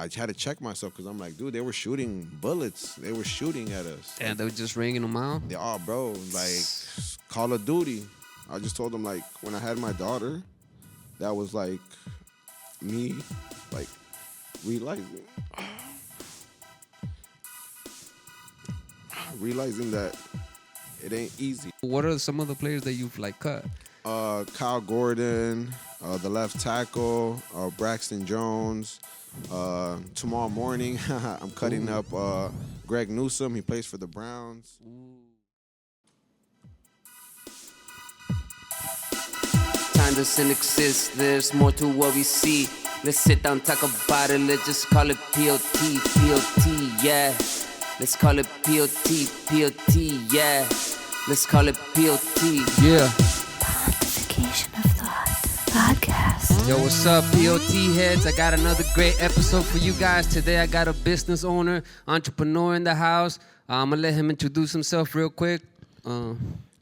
I had to check myself because I'm like, dude, they were shooting bullets. They were shooting at us. And they were just ringing them out? They all, bro, like Call of Duty. I just told them, like, when I had my daughter, that was like me, like, realizing that it ain't easy. What are some of the players that you've like cut? Kyle Gordon, the left tackle, Braxton Jones. Tomorrow morning, I'm cutting up Greg Newsome. He plays for the Browns. Time doesn't exist, there's more to what we see. Let's sit down, talk about it, let's just call it P.O.T, P.O.T, yeah. Let's call it P.O.T, P.O.T, yeah. Let's call it P.O.T. Yeah. Pontification of Thought Podcast. Yo, what's up, P.O.T heads? I got another great episode for you guys. Today I got a business owner, entrepreneur in the house. I'm going to let him introduce himself real quick.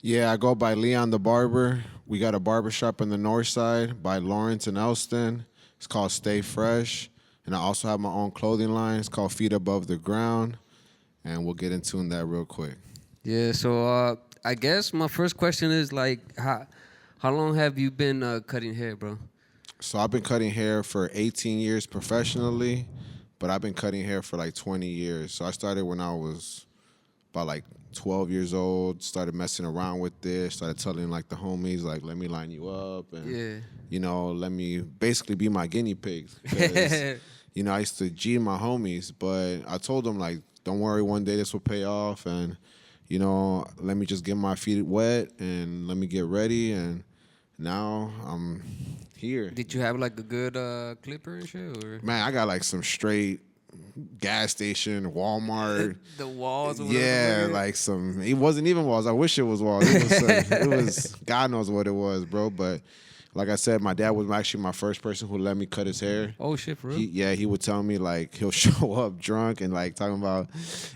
Yeah, I go by Leon the Barber. We got a barbershop in the north side by Lawrence and Elston. It's called Stay Fresh. And I also have my own clothing line. It's called Feet Above the Ground. And we'll get into that real quick. Yeah, so I guess my first question is, like, how long have you been cutting hair, bro? So I've been cutting hair for 18 years professionally, but I've been cutting hair for like 20 years. So I started when I was about like 12 years old, started messing around with this, started telling like the homies, like, let me line you up and, you know, let me basically be my guinea pigs. Because, you know, I used to G my homies, but I told them, like, don't worry, one day this will pay off and, you know, let me just get my feet wet and let me get ready. And now I'm here. Did you have like a good clipper and shit? Or? Man, I got like some straight gas station, Walmart. The walls or whatever. Yeah, like some, it wasn't even walls. I wish it was walls. It was God knows what it was, bro. But like I said, my dad was actually my first person who let me cut his hair. Oh, shit, for real? He would tell me, like, he'll show up drunk and, like, talking about,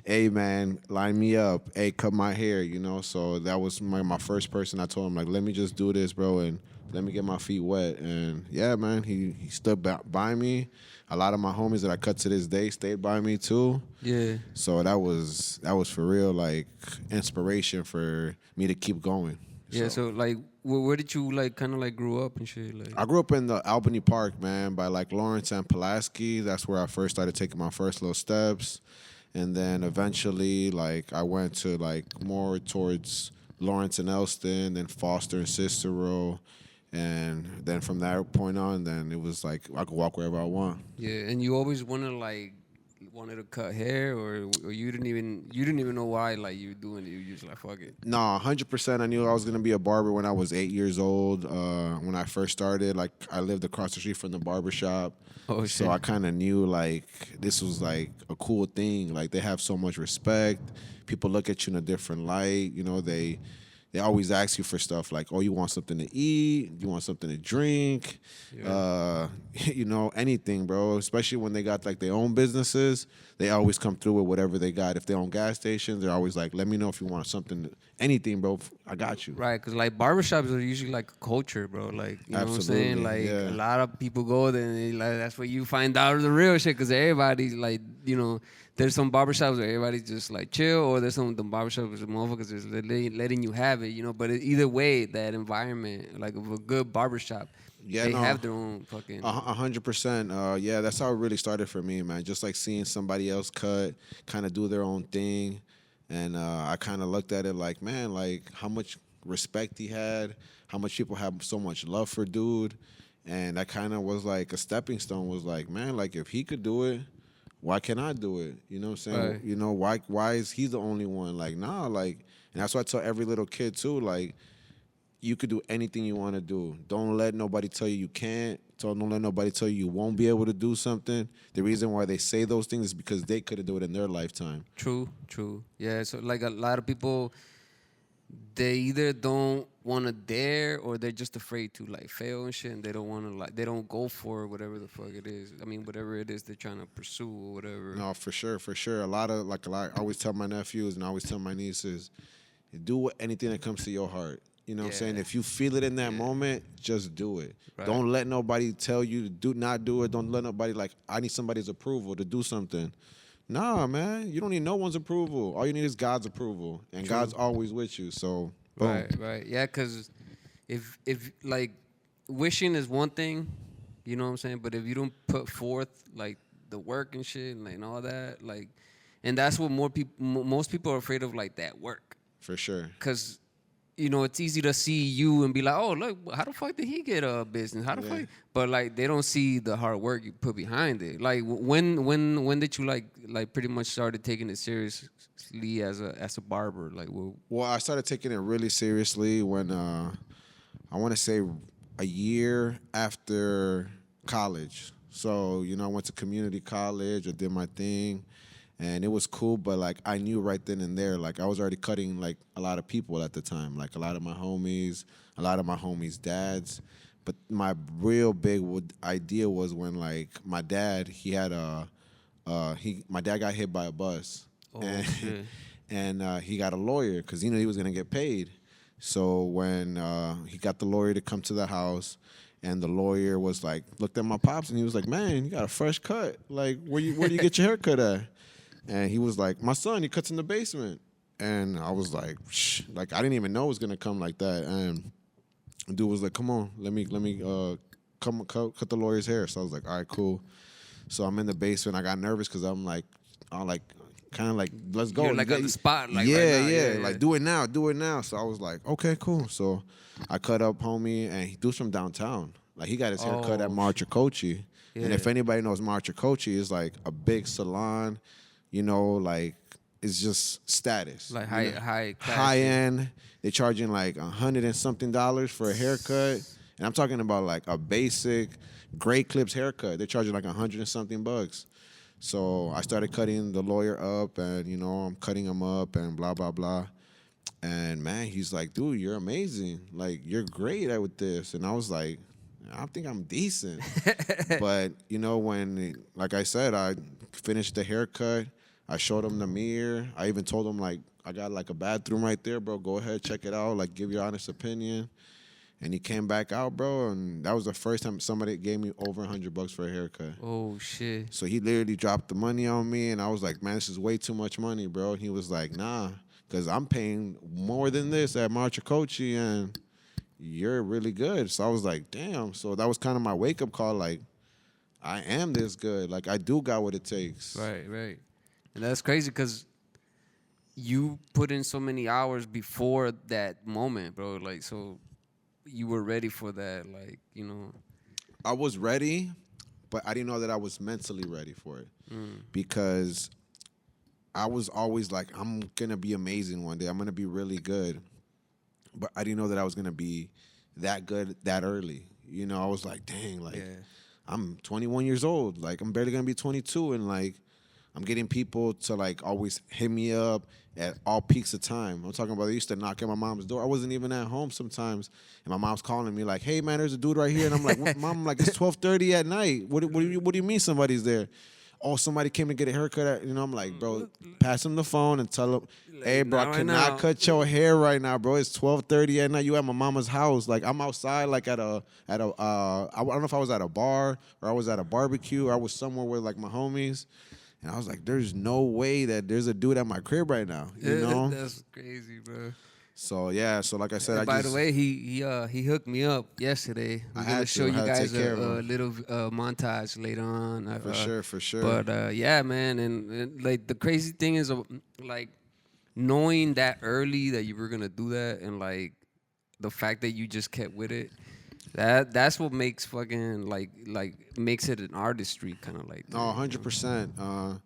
hey, man, line me up. Hey, cut my hair, you know? So that was my first person. I told him, like, let me just do this, bro, and let me get my feet wet. And, yeah, man, he stood by me. A lot of my homies that I cut to this day stayed by me, too. Yeah. So that was for real, like, inspiration for me to keep going. Yeah, so like, where did you like kind of like grew up and shit? Like, I grew up in the Albany Park, man, by like Lawrence and Pulaski. That's where I first started taking my first little steps. And then eventually, like, I went to like more towards Lawrence and Elston, then Foster and Cicero. And then from that point on, then it was like I could walk wherever I want. yeah, and you always wanted to cut hair, or you didn't even know why, like, you were doing it. You just like, fuck it. No, 100%. I knew I was gonna be a barber when I was 8 years old. When I first started, like, I lived across the street from the barber shop. Oh, so shit. I kind of knew, like, this was like a cool thing. Like, they have so much respect. People look at you in a different light. You know, they always ask you for stuff like, oh, you want something to eat? You want something to drink? Yeah. You know, anything, bro. Especially when they got like their own businesses, they always come through with whatever they got. If they own gas stations, they're always like, let me know if you want something, anything, bro. I got you. Right, because like barbershops are usually like a culture, bro. Like, you know what I'm saying? Like, yeah. a lot of people go there and like, that's where you find out the real shit, because everybody's like, you know, there's some barbershops where everybody's just like chill, or there's some the barbershops where the motherfuckers just letting you have it, you know. But either way, that environment, like of a good barbershop, they have their own fucking 100%. Yeah, that's how it really started for me, man. Just like seeing somebody else cut, kind of do their own thing, and I kind of looked at it like, man, like how much respect he had, how much people have so much love for dude, and that kind of was like a stepping stone. Was like, man, like if he could do it, why can't I do it? You know what I'm saying? Right. You know, why is he the only one? Like, nah, like, and that's why I tell every little kid too, like, you could do anything you want to do. Don't let nobody tell you can't. Don't let nobody tell you won't be able to do something. The reason why they say those things is because they could have done it in their lifetime. True. Yeah, so like a lot of people, they either don't want to dare, or they're just afraid to like fail and shit, and they don't want to, like, they don't go for whatever the fuck it is. I mean, whatever it is they're trying to pursue or whatever. No, for sure. A lot, I always tell my nephews and I always tell my nieces, do anything that comes to your heart. You know what I'm Yeah. saying? If you feel it in that moment, just do it. Right. Don't let nobody tell you to not do it. Don't let nobody like, I need somebody's approval to do something. Nah, man. You don't need no one's approval. All you need is God's approval. And True. God's always with you. So, boom. Right. Yeah, because if like wishing is one thing, you know what I'm saying. But if you don't put forth like the work and shit and, like, and all that, like, and that's what most people are afraid of, like that work. For sure. Because you know it's easy to see you and be like, oh look, how the fuck did he get a business? How the fuck? But like they don't see the hard work you put behind it. Like when did you like pretty much started taking it seriously as a barber? Like, Well, I started taking it really seriously when I want to say a year after college. So, you know, I went to community college. I did my thing, and it was cool. But like, I knew right then and there, like I was already cutting like a lot of people at the time, like a lot of my homies, dads. But my real big idea was when like my dad, my dad got hit by a bus, shit. and he got a lawyer because he knew he was gonna get paid. So when he got the lawyer to come to the house, and the lawyer was like, looked at my pops, and he was like, man, you got a fresh cut. Like, where do you get your hair cut at? And he was like, my son, he cuts in the basement. And I was like, shh. Like, I didn't even know it was gonna come like that. And the dude was like, come on, let me come cut the lawyer's hair. So I was like, all right, cool. So I'm in the basement. I got nervous because I'm like, kind of like, let's go. You're like on the spot, like yeah, right now. yeah, like do it now. So I was like, okay, cool. So I cut up homie, and he dude's from downtown. Like he got his hair cut at EYEQSOUL. Yeah. And if anybody knows EYEQSOUL, it's like a big salon, you know, like it's just status. Like you know? high class High shit. end. They're charging like $100 and something for a haircut. And I'm talking about like a basic Great Clips haircut. They're charging like $100 and something bucks. So I started cutting the lawyer up, and, you know, I'm cutting him up and blah, blah, blah. And, man, he's like, dude, you're amazing. Like, you're great with this. And I was like, I think I'm decent. But, you know, when, like I said, I finished the haircut, I showed him the mirror. I even told him, like, I got, like, a bathroom right there, bro. Go ahead, check it out. Like, give your honest opinion. And he came back out, bro, and that was the first time somebody gave me over $100 for a haircut. Oh shit. So he literally dropped the money on me, and I was like, man, this is way too much money, bro. And he was like, nah, because I'm paying more than this at EYEQSOUL, and you're really good. So I was like, damn. So that was kind of my wake-up call, like, I am this good. Like, I do got what it takes. Right. And that's crazy because you put in so many hours before that moment, bro. Like, so you were ready for that, like, you know. I was ready, but I didn't know that I was mentally ready for it because I was always like, I'm going to be amazing one day. I'm going to be really good. But I didn't know that I was going to be that good that early. You know, I was like, dang, like, I'm 21 years old. Like, I'm barely going to be 22. And, like, I'm getting people to, like, always hit me up at all peaks of time. I'm talking about they used to knock at my mom's door. I wasn't even at home sometimes. And my mom's calling me like, hey, man, there's a dude right here. And I'm like, what, Mom? I'm like, it's 12:30 at night. What do you mean somebody's there? Oh, somebody came to get a haircut. You know, I'm like, bro, pass him the phone and tell him, hey, bro, I cannot cut your hair right now, bro. It's 12:30 at night. You at my mama's house. Like, I'm outside, like I don't know if I was at a bar or I was at a barbecue or I was somewhere with like my homies. And I was like, there's no way that there's a dude at my crib right now, you know? That's crazy, bro. So, yeah. So, like I said, By the way, he hooked me up yesterday. I'm going to show you guys a little montage later on. For sure. But, yeah, man. And, like, the crazy thing is, like, knowing that early that you were going to do that and, like, the fact that you just kept with it. That's what makes fucking like makes it an artistry kind of like. No, 100%.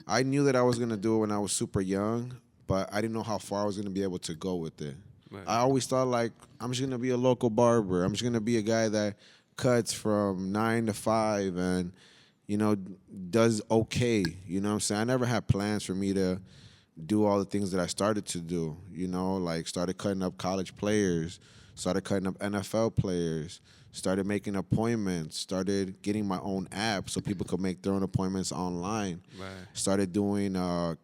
I knew that I was gonna do it when I was super young, but I didn't know how far I was gonna be able to go with it. Right. I always thought like I'm just gonna be a local barber. I'm just gonna be a guy that cuts from 9 to 5 and, you know, does okay. You know what I'm saying? I never had plans for me to do all the things that I started to do. You know, like started cutting up college players. Started cutting up NFL players, started making appointments, started getting my own app so people could make their own appointments online. Right. Started doing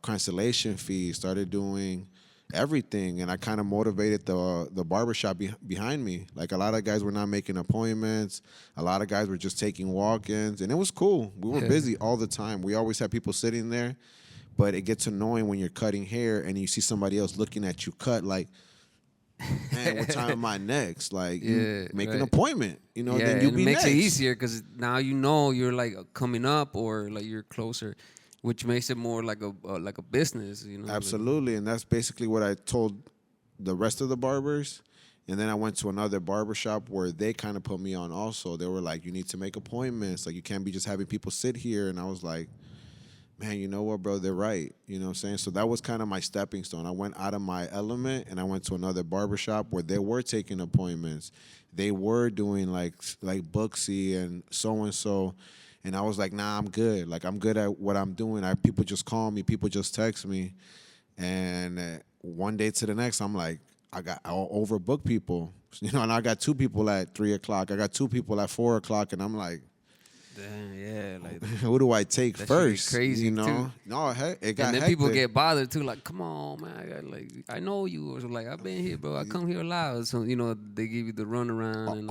cancellation fees, started doing everything, and I kind of motivated the barbershop behind me. Like a lot of guys were not making appointments. A lot of guys were just taking walk-ins, and it was cool. We were busy all the time. We always had people sitting there, but it gets annoying when you're cutting hair and you see somebody else looking at you cut like, man, what time am I next? Like, you make an appointment, you know, then you be next. It makes next. it easier because now you know you're like coming up or like you're closer, which makes it more like a business, you know. Absolutely, and that's basically what I told the rest of the barbers. And then I went to another barbershop where they kind of put me on also. They were like, you need to make appointments. Like, you can't be just having people sit here. And I was like, man, you know what, bro? They're right. You know what I'm saying? So that was kind of my stepping stone. I went out of my element and I went to another barbershop where they were taking appointments. They were doing like Booksy and so. And I was like, nah, I'm good. Like, I'm good at what I'm doing. People just call me. People just text me. And one day to the next, I'm like, I'll overbook people. You know, and I got 2 people at 3 o'clock. I got 2 people at 4 o'clock. And I'm like, damn, yeah, like who do I take first? Crazy, you know? Too. No, it got and then hectic. people get bothered too. Like, come on, man, I know you. Or so, like, I've been here, bro. I come here a lot. So you know, they give you the runaround. And,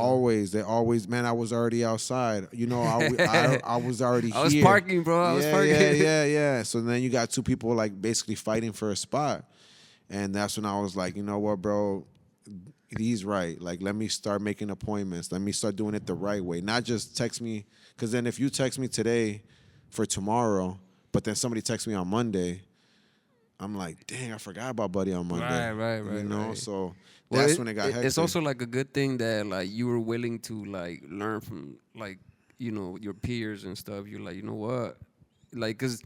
they always, man. I was already outside. You know, I was already here. I was parking, bro. I was parking. Yeah. So then you got 2 people like basically fighting for a spot, and that's when I was like, you know what, bro. He's right. Like, let me start making appointments. Let me start doing it the right way. Not just text me. Because then if you text me today for tomorrow, but then somebody texts me on Monday, I'm like, dang, I forgot about Buddy on Monday. Right. You know, right. so that's when it got hectic. It's also like a good thing that like you were willing to like learn from like, you know, your peers and stuff. You're like, you know what? Like, because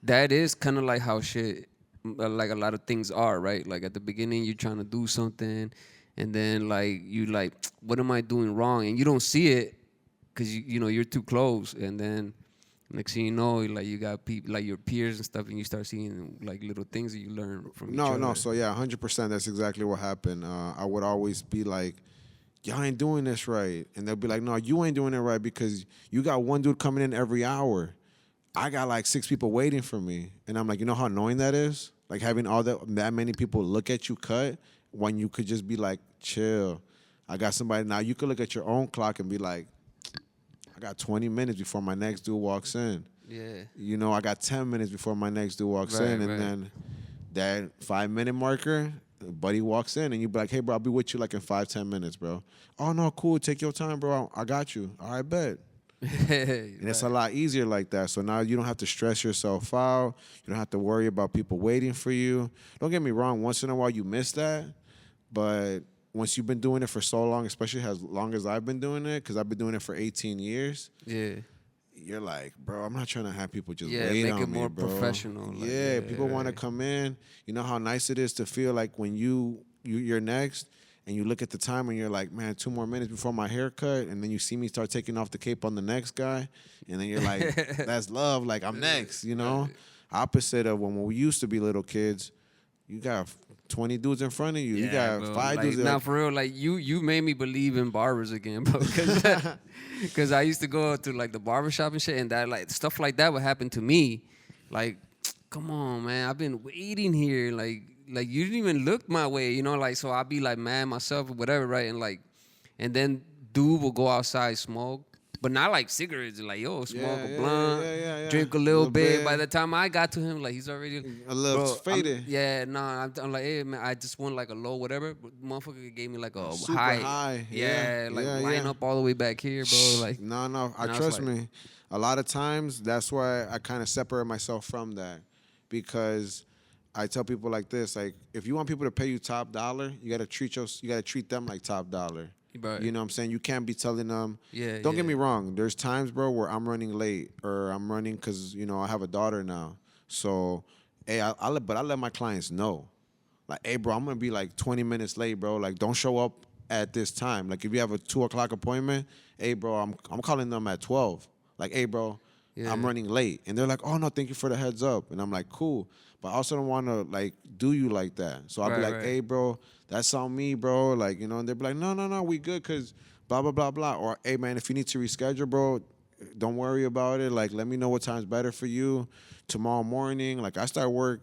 that is kind of like how shit, like a lot of things are, right? Like at the beginning, you're trying to do something. And then like you like, what am I doing wrong? And you don't see it because you know you're too close. And then next thing you know, like you got people like your peers and stuff, and you start seeing like little things that you learn from each other. No. So yeah, 100%. That's exactly what happened. I would always be like, y'all ain't doing this right, and they'll be like, no, you ain't doing it right because you got one dude coming in every hour. I got like 6 people waiting for me, and I'm like, you know how annoying that is? Like having that many people look at you cut. When you could just be like, chill. I got somebody. Now you could look at your own clock and be like, I got 20 minutes before my next dude walks in. Yeah. You know, I got 10 minutes before my next dude walks in. And then that 5-minute marker, buddy walks in and you be like, hey, bro, I'll be with you like in 5-10 minutes, bro. Oh, no, cool. Take your time, bro. I got you. All right, bet. And it's a lot easier like that. So now you don't have to stress yourself out. You don't have to worry about people waiting for you. Don't get me wrong. Once in a while you miss that. But once you've been doing it for so long, especially as long as I've been doing it, because I've been doing it for 18 years, you're like, bro, I'm not trying to have people just wait on me, bro. Make it more professional. Like, people want to come in. You know how nice it is to feel like when you're next and you look at the time and you're like, man, 2 more minutes before my haircut, and then you see me start taking off the cape on the next guy, and then you're like, that's love. Like, I'm next, you know? Opposite of when we used to be little kids, you got 20 dudes in front of you. You got bro. 5 dudes. Now, for real, like you made me believe in barbers again, bro. Because I used to go to like the barbershop and shit, and that like stuff like that would happen to me. Like, come on, man, I've been waiting here. Like you didn't even look my way, you know. Like, so I'll be like mad myself or whatever, right? And then dude will go outside smoke. But not like cigarettes, like, yo, smoke a blunt, drink a little bit. By the time I got to him, like, he's already a little faded. I'm like, hey, man, I just want like a low whatever. But motherfucker gave me like a super high. Line up all the way back here, bro. Like, no, trust me. A lot of times, that's why I kind of separate myself from that. Because I tell people like this, like, if you want people to pay you top dollar, you got to treat them like top dollar. Right. You know what I'm saying? You can't be telling them. Don't get me wrong. There's times, bro, where I'm running late or I'm running because, you know, I have a daughter now. So, hey, I let my clients know. Like, hey, bro, I'm going to be like 20 minutes late, bro. Like, don't show up at this time. Like, if you have a 2 o'clock appointment, hey, bro, I'm calling them at 12. Like, hey, bro, I'm running late. And they're like, oh, no, thank you for the heads up. And I'm like, cool. But I also don't want to, like, do you like that. So I'll be like, hey, bro, that's on me, bro. Like, you know, and they'll be like, no, we good because blah, blah, blah, blah. Or, hey, man, if you need to reschedule, bro, don't worry about it. Like, let me know what time's better for you tomorrow morning. Like, I start work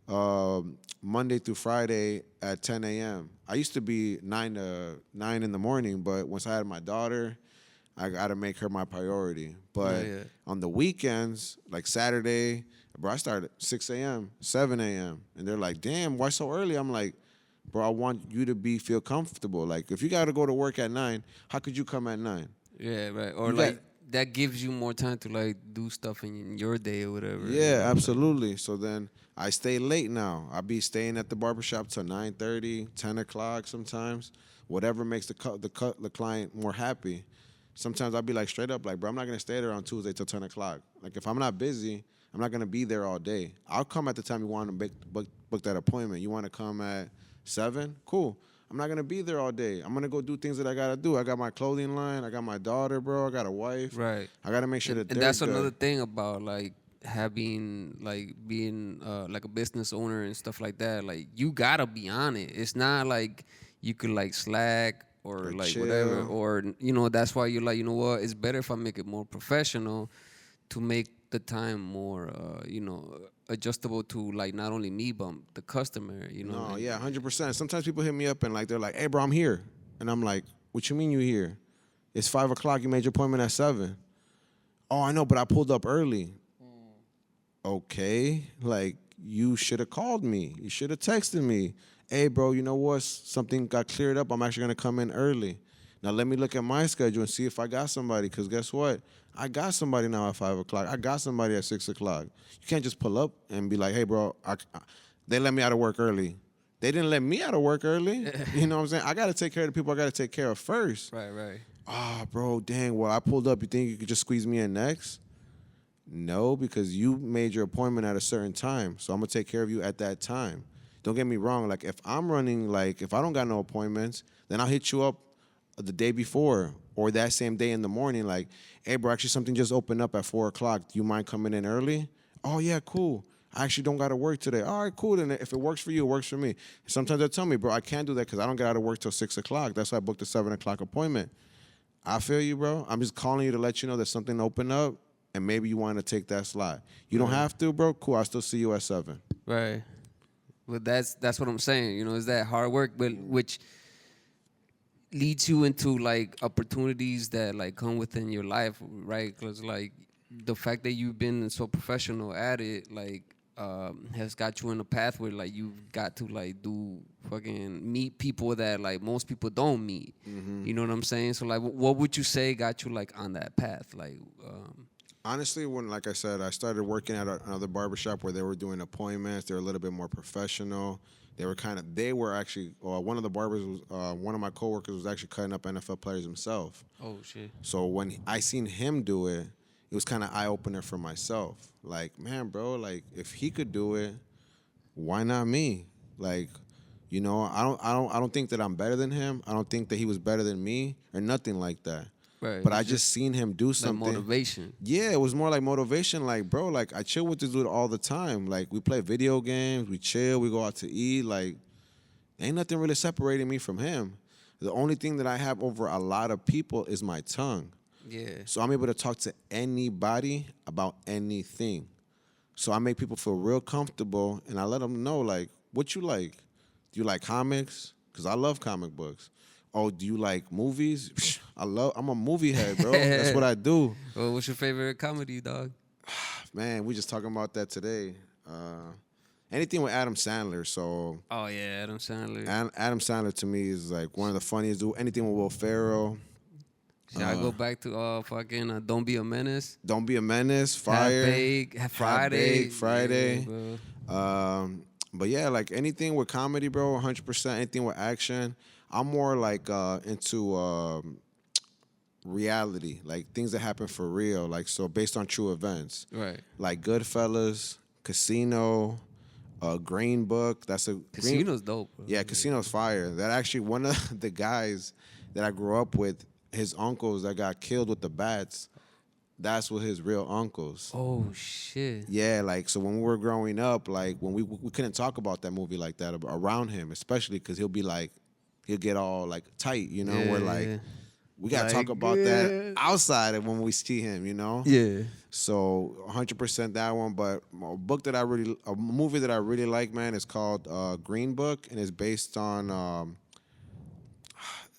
Monday through Friday at 10 a.m. I used to be 9 in the morning, but once I had my daughter, I got to make her my priority. But Yeah. on the weekends, like Saturday, bro, I start at 6 a.m., 7 a.m. And they're like, damn, why so early? I'm like, bro, I want you to feel comfortable. Like, if you got to go to work at 9, how could you come at 9? Yeah, right. Or You like got- that gives you more time to like do stuff in your day or whatever. Yeah, absolutely. So then I stay late now. I be staying at the barbershop till 9:30, 10 o'clock sometimes. Whatever makes the client more happy. Sometimes I'll be like straight up like, bro, I'm not going to stay there on Tuesday till 10 o'clock. Like, if I'm not busy, I'm not going to be there all day. I'll come at the time you want to book that appointment. You want to come at 7? Cool. I'm not going to be there all day. I'm going to go do things that I got to do. I got my clothing line. I got my daughter, bro. I got a wife. Right. I got to make sure that And they're that's good. another thing about like having like being like a business owner and stuff like that. Like you gotta be on it. It's not like you could like slack or like chill. whatever. Or that's why you're like, you know what? It's better if I make it more professional to make the time more adjustable to like not only me but the customer. No, yeah, 100%. Sometimes people hit me up and like they're like, hey, bro, I'm here. And I'm like, what you mean you here? It's 5 o'clock. You made your appointment at 7. Oh, I know, but I pulled up early. Okay, like you should have called me. You should have texted me. Hey, bro, you know what? Something got cleared up. I'm actually going to come in early. Now, let me look at my schedule and see if I got somebody. Because guess what? I got somebody now at 5 o'clock. I got somebody at 6 o'clock. You can't just pull up and be like, hey, bro, they let me out of work early. They didn't let me out of work early. You know what I'm saying? I got to take care of the people I got to take care of first. Right. Ah, bro, dang, well, I pulled up. You think you could just squeeze me in next? No, because you made your appointment at a certain time. So I'm going to take care of you at that time. Don't get me wrong. Like, if I'm running, like, if I don't got no appointments, then I'll hit you up the day before or that same day in the morning. Like, hey, bro, actually something just opened up at 4 o'clock. Do you mind coming in early? Oh, yeah, cool. I actually don't got to work today. All right, cool. Then if it works for you, it works for me. Sometimes they tell me, bro, I can't do that because I don't get out of work till 6 o'clock. That's why I booked a 7 o'clock appointment. I feel you, bro. I'm just calling you to let you know that something opened up and maybe you want to take that slot. You don't have to, bro. Cool, I'll still see you at 7. Right. But that's what I'm saying. Is that hard work, but which leads you into like opportunities that like come within your life, right? Because like the fact that you've been so professional at it, like has got you in a path where like you've got to like do fucking meet people that like most people don't meet. Mm-hmm. You know what I'm saying? So like, what would you say got you like on that path? Like, Honestly, when, like I said, I started working at another barbershop where they were doing appointments, they were a little bit more professional. They were actually, one of the barbers, one of my coworkers was actually cutting up NFL players himself. oh shit. So when I seen him do it, it was kind of eye-opener for myself. Like, man, bro, like, if he could do it, why not me? Like, I don't think that I'm better than him. I don't think that he was better than me or nothing like that. Right. But I just seen him do Like something. motivation. Yeah, it was more like motivation. Like, bro, like, I chill with this dude all the time. Like, we play video games, we chill, we go out to eat. Like, ain't nothing really separating me from him. The only thing that I have over a lot of people is my tongue. Yeah. So I'm able to talk to anybody about anything. So I make people feel real comfortable, and I let them know, like, what you like. Do you like comics? Because I love comic books. Oh, do you like movies? I'm a movie head, bro. That's what I do. Well, what's your favorite comedy, dog? Man, we just talking about that today. Anything with Adam Sandler. So Oh yeah, Adam Sandler. Adam Sandler to me is like one of the funniest. Anything with Will Ferrell. Should I go back to fucking Don't Be a Menace? Don't Be a Menace. Fire. Friday. Friday. Yeah, But yeah, like anything with comedy, bro, 100%. Anything with action. I'm more like into reality, like things that happen for real, like so based on true events. right. Like Goodfellas, Casino, Green Book. That's a Casino's dope. Bro. Yeah, Casino's fire. That actually one of the guys that I grew up with, his uncles that got killed with the bats. That's what his real uncles. Oh shit. Yeah, like so when we were growing up, like when we couldn't talk about that movie like that around him, especially because he'll get all like tight, where like we gotta talk Like, about yeah. that outside of when we see him, you know. Yeah. So 100% that one. But a movie that I really like, man, is called Green Book, and it's based on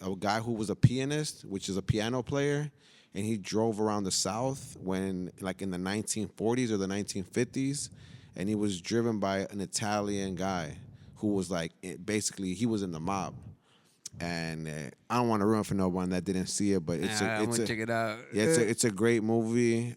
a guy who was a pianist, which is a piano player, and he drove around the South when, like, in the 1940s or the 1950s, and he was driven by an Italian guy who was like, basically, he was in the mob. And I don't want to ruin for no one that didn't see it, but I'm gonna check it out. Yeah, it's a great movie.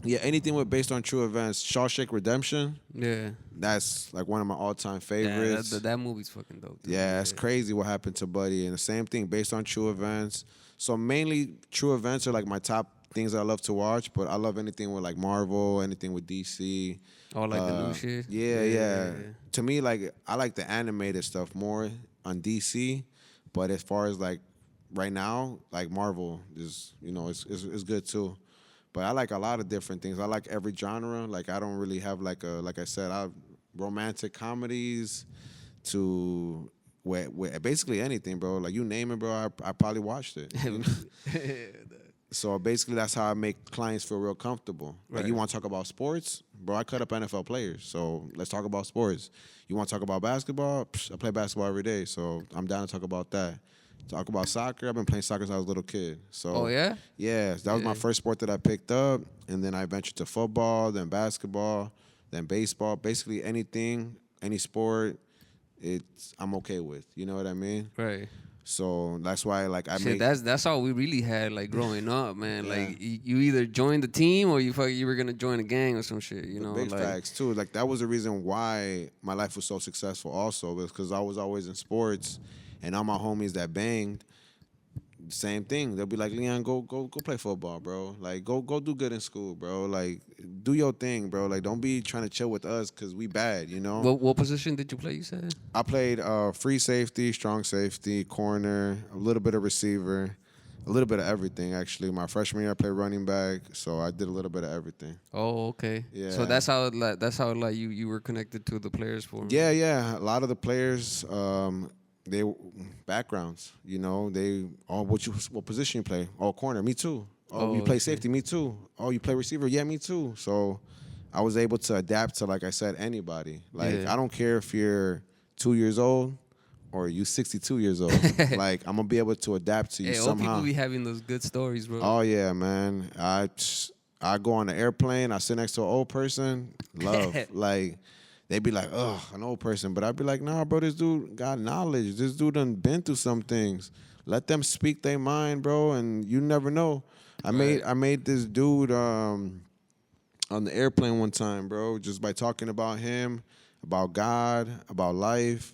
Yeah, anything with based on true events. Shawshank Redemption. Yeah. That's like one of my all-time Yeah, favorites. that movie's fucking dope. Too. Yeah, it's crazy what happened to Buddy. And the same thing based on true events. So mainly true events are like my top things I love to watch, but I love anything with like Marvel, anything with DC. Oh, like the new shit? Yeah. To me, like, I like the animated stuff more on DC, but as far as like right now, like Marvel is, it's good too. But I like a lot of different things. I like every genre. Like, I don't really have like I said, I romantic comedies to basically anything, bro. Like, you name it, bro. I probably watched it. You know? So basically, that's how I make clients feel real comfortable. Like, you want to talk about sports? Bro, I cut up NFL players, so let's talk about sports. You want to talk about basketball? Psh, I play basketball every day, so I'm down to talk about that. Talk about soccer? I've been playing soccer since I was a little kid. So, Oh, yeah? Yeah, that was my first sport that I picked up, and then I ventured to football, then basketball, then baseball. Basically anything, any sport, I'm okay with. You know what I mean? Right. So that's why, like, That's all we really had, like, growing up, man. Yeah. Like, you either joined the team or you were gonna join a gang or some shit. You know, big like, facts too. Like, that was the reason why my life was so successful. Also, was because I was always in sports, and all my homies that banged, same thing. They'll be like, Leon, go play football, bro. Like, go do good in school, bro. Like, do your thing, bro. Like, don't be trying to chill with us because we bad, you know. What position did you play? You said. I played free safety, strong safety, corner, a little bit of receiver, a little bit of everything, actually. My freshman year, I played running back, so I did a little bit of everything. Oh, okay. Yeah. So that's how you were connected to the players for. Yeah. A lot of the players, they backgrounds, you know. What position you play? Oh, corner, me too. Oh, you play safety, me too. Oh, you play receiver, yeah, me too. So I was able to adapt to, like I said, anybody. Like, I don't care if you're 2 years old or you 62 years old. Like, I'm gonna be able to adapt to you somehow. Old people be having those good stories, bro. Oh yeah, man. I go on the airplane. I sit next to an old person. Love. Like, they be like, ugh, an old person. But I'd be like, nah, bro, this dude got knowledge. This dude done been through some things. Let them speak their mind, bro, and you never know. I made this dude on the airplane one time, bro, just by talking about him, about God, about life.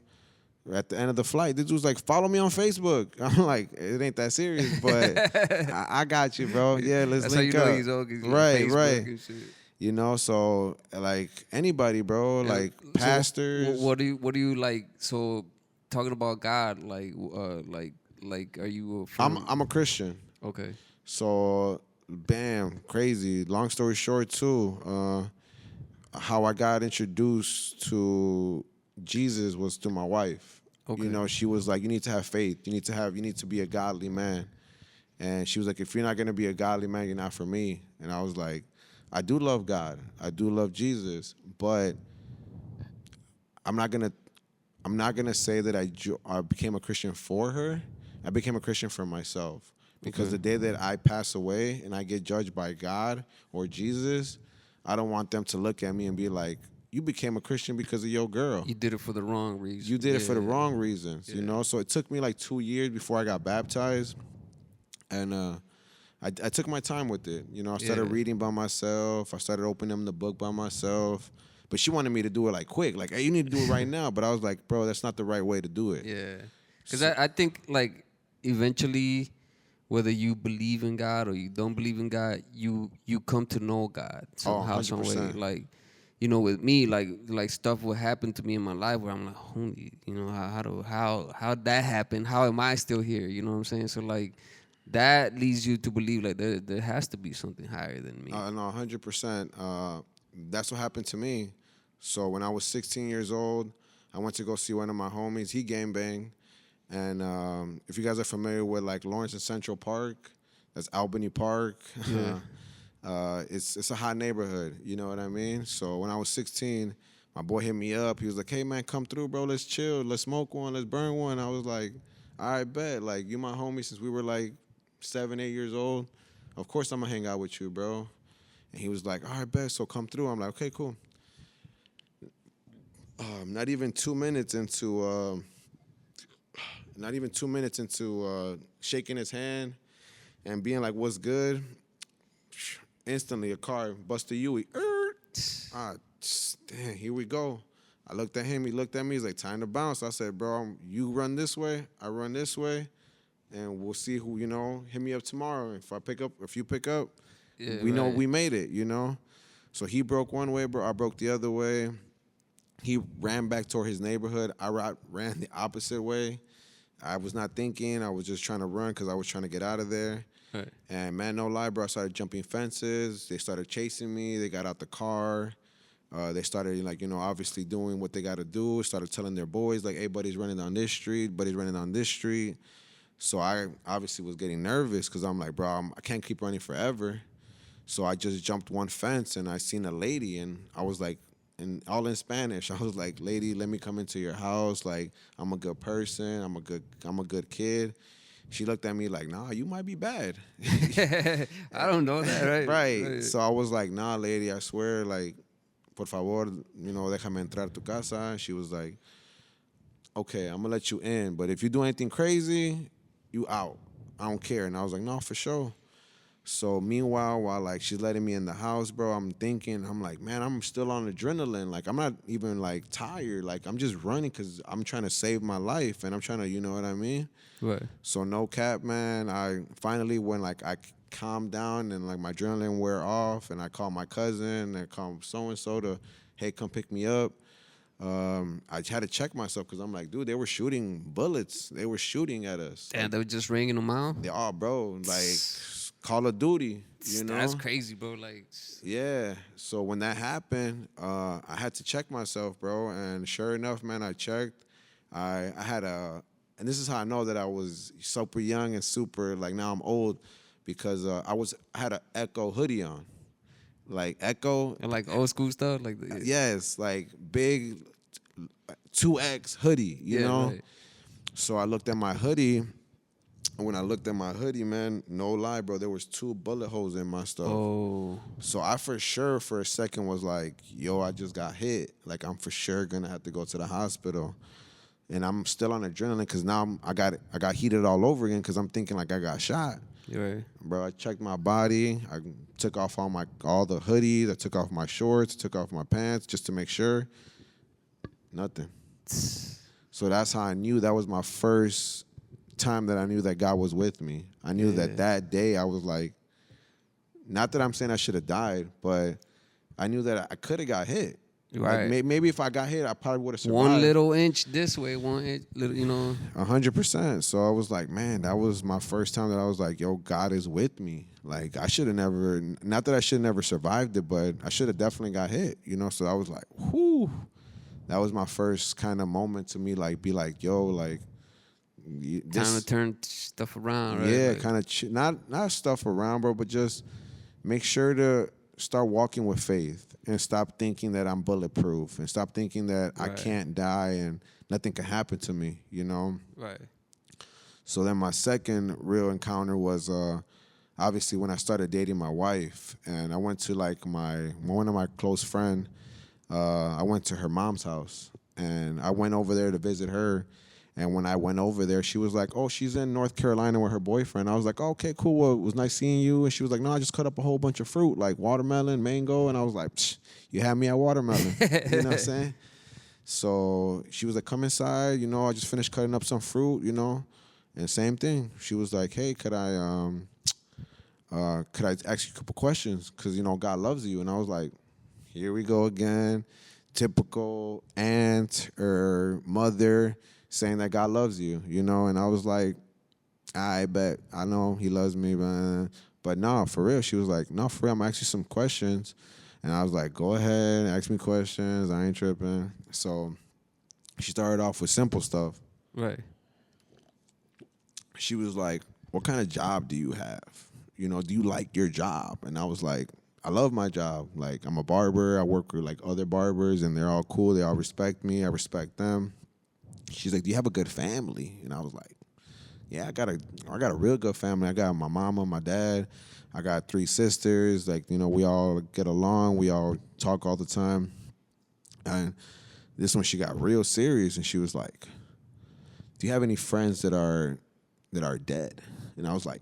At the end of the flight, this dude's like, follow me on Facebook. I'm like, it ain't that serious, but I got you, bro. Yeah, let's That's link how you up. know he's old. 'Cause he's on Right. Facebook and shit. You know, so like anybody, bro, like pastors. So what do you like? So talking about God, like are you? I'm a Christian. Okay. So, bam, crazy. Long story short, too, how I got introduced to Jesus was through my wife. Okay. You know, she was like, you need to have faith. You need to be a godly man. And she was like, if you're not going to be a godly man, you're not for me. And I was like, I do love God. I do love Jesus. But I'm not going to say that I became a Christian for her. I became a Christian for myself. Because the day that I pass away and I get judged by God or Jesus, I don't want them to look at me and be like, you became a Christian because of your girl. You did it for the wrong reason. You did it for the wrong reasons, you know? So it took me like 2 years before I got baptized. And I took my time with it. You know, I started reading by myself. I started opening the book by myself. But she wanted me to do it like quick. Like, hey, you need to do it right now. But I was like, bro, that's not the right way to do it. Yeah. Because I think, like, eventually, whether you believe in God or you don't believe in God, you come to know God somehow, some way. Like, you know, with me, like stuff will happen to me in my life where I'm like, holy, you know, how that happened? How am I still here? You know what I'm saying? So, like, that leads you to believe, like, there has to be something higher than me. No, 100%. That's what happened to me. So when I was 16 years old, I went to go see one of my homies. He gangbanged. And if you guys are familiar with like Lawrence and Central Park, that's Albany Park. Yeah. It's a hot neighborhood. You know what I mean? So when I was 16, my boy hit me up. He was like, "Hey man, come through, bro. Let's chill. Let's smoke one. Let's burn one." I was like, "All right, bet. Like you my homie since we were like 7, 8 years old. Of course I'm gonna hang out with you, bro." And he was like, "All right, bet. So come through." I'm like, "Okay, cool." Not even 2 minutes into shaking his hand and being like, "What's good?" Instantly a car busted Yui. Damn, here we go. I looked at him. He looked at me. He's like, "Time to bounce." I said, "Bro, you run this way. I run this way, and we'll see who hit me up tomorrow. If you pick up, Yeah, we know right. we made it. So he broke one way, bro. I broke the other way. He ran back toward his neighborhood. I ran the opposite way. I was not thinking. I was just trying to run because I was trying to get out of there. Right. And man, no lie, bro, I started jumping fences. They started chasing me. They got out the car. They started, obviously doing what they got to do. Started telling their boys, like, "Hey, buddy's running down this street. Buddy's running down this street." So I obviously was getting nervous because I'm like, bro, I can't keep running forever. So I just jumped one fence and I seen a lady and I was like, all in Spanish. I was like, "Lady, let me come into your house. Like, I'm a good person. I'm a good kid." She looked at me like, "Nah, you might be bad." I don't know that, right? Right. So I was like, "Nah, lady, I swear, like, por favor, déjame entrar a tu casa." And she was like, "Okay, I'm gonna let you in, but if you do anything crazy, you out. I don't care." And I was like, "No, for sure." So meanwhile, while like she's letting me in the house, bro, I'm like, man, I'm still on adrenaline. Like I'm not even like tired. Like I'm just running because I'm trying to save my life and I'm trying to, you know what I mean? Right. So no cap, man. I finally, when like I calmed down and like my adrenaline wear off, and I called my cousin and called so and so to, "Hey, come pick me up." I had to check myself because I'm like, dude, they were shooting bullets. They were shooting at us. Damn, Like, they were just ringing them out. they all, bro, like Call of Duty. You know, That's crazy, bro. Like, yeah. So when that happened, I had to check myself, bro. And sure enough, man, I checked. I had and this is how I know that I was super young and super, like, now I'm old, because I had an Echo hoodie on. Like Echo. like old school stuff. Like, Yes, like big 2X hoodie, you know? Right. So I looked at my hoodie. And when I looked at my hoodie, man, no lie, bro, there was 2 bullet holes in my stuff. Oh. So I for sure for a second was like, yo, I just got hit. Like I'm for sure gonna have to go to the hospital. And I'm still on adrenaline because now I got heated all over again because I'm thinking like I got shot. You're right. Bro, I checked my body. I took off all the hoodies. I took off my shorts, took off my pants just to make sure. Nothing. So that's how I knew that was my first time that I knew that God was with me. I knew that day I was like, not that I'm saying I should have died, but I knew that I could have got hit. Right. Like maybe if I got hit, I probably would have survived. One little inch this way, one inch, little, 100%. So I was like, man, that was my first time that I was like, yo, God is with me. Like I should have never, not that I should have never survived it, but I should have definitely got hit, So I was like, whew. That was my first kind of moment to me, like, be like, yo, like, time to turn stuff around, right? Yeah, like, kind of not stuff around, bro, but just make sure to start walking with faith and stop thinking that I'm bulletproof and stop thinking that I can't die and nothing can happen to me, Right. So then my second real encounter was obviously when I started dating my wife, and I went to like one of my close friend. I went to her mom's house and I went over there to visit her. And when I went over there, she was like, "Oh, she's in North Carolina with her boyfriend." I was like, oh, "Okay, cool. Well, it was nice seeing you." And she was like, "No, I just cut up a whole bunch of fruit, like watermelon, mango." And I was like, "You had me at watermelon." You know what I'm saying? So she was like, "Come inside. I just finished cutting up some fruit, And same thing. She was like, "Hey, could I ask you a couple questions? Because, God loves you." And I was like, here we go again. Typical aunt or mother saying that God loves you, And I was like, I bet. I know he loves me, but no, for real. She was like, "No, for real, I'm going to ask you some questions." And I was like, "Go ahead, ask me questions. I ain't tripping." So she started off with simple stuff. Right. she was like, what kind of job do you have? You know, do you like your job? And I was like, I love my job. Like, I'm a barber. I work with like other barbers, and they're all cool. They all respect me. I respect them. She's like, do you have a good family? And I was like, yeah, I got a real good family. I got my mama, my dad. I got 3 sisters. Like, you know, we all get along. We all talk all the time. And this one, she got real serious, and she was like, do you have any friends that are dead? And I was like,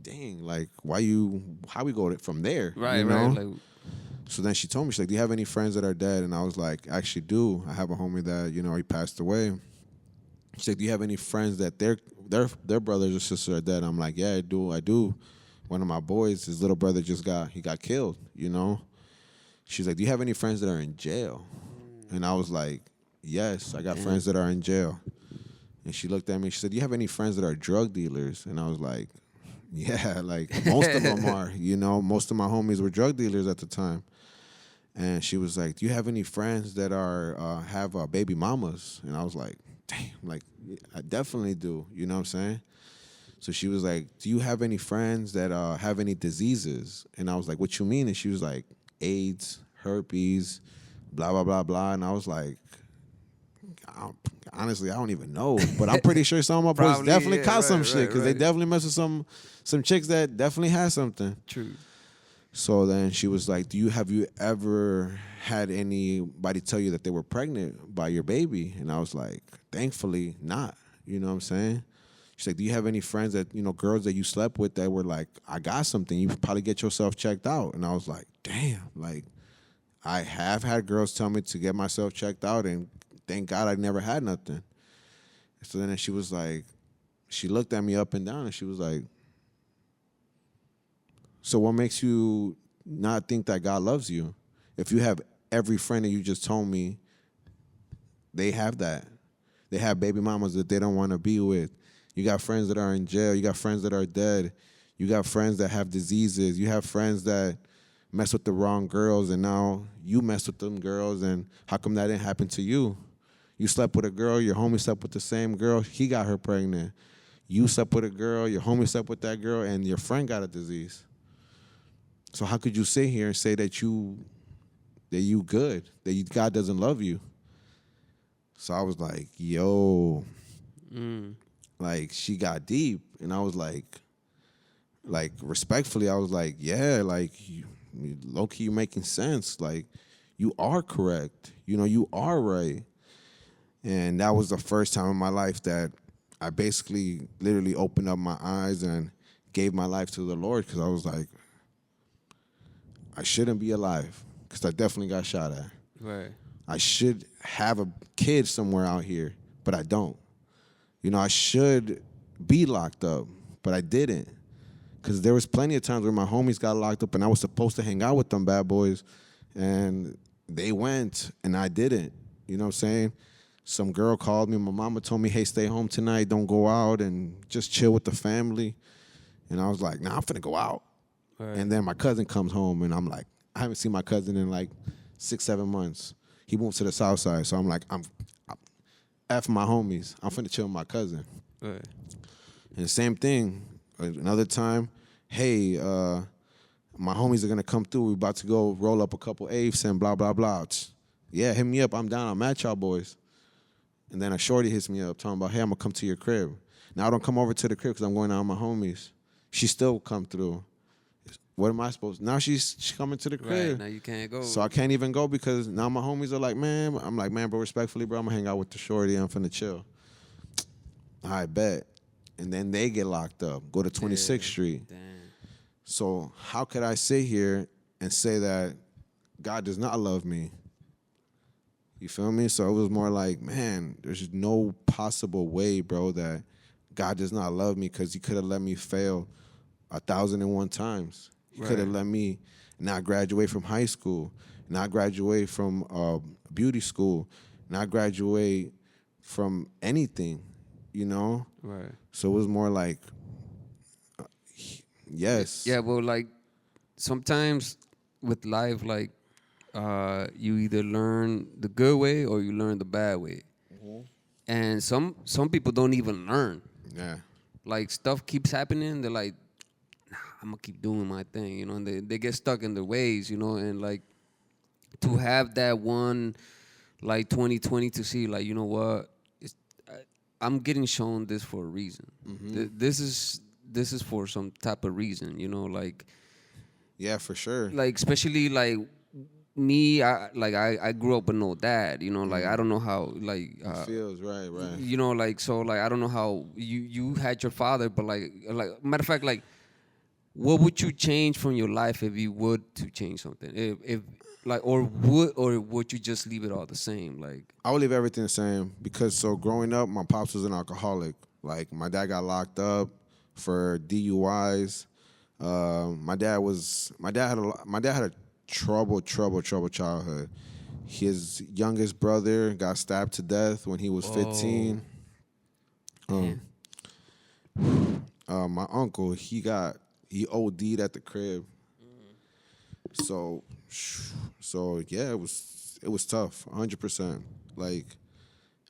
dang, like, how we go from there? Right, you know? right. Like, So then she told me, she's like, do you have any friends that are dead? And I was like, I actually do. I have a homie that, you know, he passed away. She's like, do you have any friends that their brothers or sisters are dead? I'm like, yeah, I do. One of my boys, his little brother got killed, you know? She's like, do you have any friends that are in jail? And I was like, yes, I got friends that are in jail. And she looked at me, she said, do you have any friends that are drug dealers? And I was like, yeah, like most of them are, you know, most of my homies were drug dealers at the time. And she was like, do you have any friends that have baby mamas? And I was like, damn, like, I definitely do. You know what I'm saying? So she was like, do you have any friends that have any diseases? And I was like, what you mean? And she was like, AIDS, herpes, blah, blah, blah, blah. And I was like, honestly, I don't even know. But I'm pretty sure some of my boys definitely caught some shit because they definitely mess with some chicks that definitely had something. True. So then she was like, have you ever had anybody tell you that they were pregnant by your baby? And I was like, thankfully not. You know what I'm saying? She's like, do you have any friends that, you know, girls that you slept with that were like, I got something, you probably get yourself checked out? And I was like, damn, like, I have had girls tell me to get myself checked out, and thank God I never had nothing. So then she was like, she looked at me up and down, and she was like, so what makes you not think that God loves you? If you have every friend that you just told me, they have that. They have baby mamas that they don't want to be with. You got friends that are in jail. You got friends that are dead. You got friends that have diseases. You have friends that mess with the wrong girls, and now you mess with them girls, and how come that didn't happen to you? You slept with a girl, your homie slept with the same girl, he got her pregnant. You slept with a girl, your homie slept with that girl, and your friend got a disease. So how could you sit here and say that you good, that God doesn't love you? So I was like, yo, like, she got deep. And I was like respectfully, I was like, yeah, like, low-key, you're making sense. Like, you are correct. You know, you are right. And that was the first time in my life that I basically literally opened up my eyes and gave my life to the Lord, because I was like, I shouldn't be alive, because I definitely got shot at. Right. I should have a kid somewhere out here, but I don't. You know, I should be locked up, but I didn't. Because there was plenty of times where my homies got locked up and I was supposed to hang out with them bad boys, and they went and I didn't. You know what I'm saying? Some girl called me. My mama told me, hey, stay home tonight. Don't go out and just chill with the family. And I was like, nah, I'm finna go out. Right. And then my cousin comes home, and I'm like, I haven't seen my cousin in like 6-7 months. He moved to the south side, so I'm like, I'm F my homies. I'm finna chill with my cousin. Right. And the same thing, another time, hey, my homies are gonna come through. We about to go roll up a couple apes and blah, blah, blah. Yeah, hit me up. I'm down. I'm at y'all boys. And then a shorty hits me up talking about, hey, I'm gonna come to your crib. Now I don't come over to the crib because I'm going out with my homies. She still come through. What am I supposed to? Now she's coming to the crib. Right, now you can't go. So I can't even go because now my homies are like, man. I'm like, man, bro, respectfully, bro, I'm going to hang out with the shorty. I'm finna chill. I bet. And then they get locked up. Go to 26th Street. Damn. So how could I sit here and say that God does not love me? You feel me? So it was more like, man, there's no possible way, bro, that God does not love me, because he could have let me fail 1,001 times. He could have let me not graduate from high school, not graduate from beauty school, not graduate from anything, you know? Right. So it was more like, yes. Yeah, well, like, sometimes with life, like, you either learn the good way or you learn the bad way. And some people don't even learn. Yeah. Like stuff keeps happening. They're like, nah, I'm gonna keep doing my thing, you know. And they get stuck in their ways, you know. And like to have that one, like 2020, to see like, you know what, I'm getting shown this for a reason. This is for some type of reason, you know. Like Yeah, for sure. like especially like me, I grew up with no dad, you know. Like I don't know how like Feels right. you know, like so like I don't know how you had your father, but like matter of fact, like what would you change from your life if you would to change something? If like or would you just leave it all the same? Like I would leave everything the same because so growing up, my pops was an alcoholic. Like my dad got locked up for DUIs. My dad had a troubled childhood. His youngest brother got stabbed to death when he was 15. My uncle, he OD'd at the crib. So yeah, it was tough, 100%. Like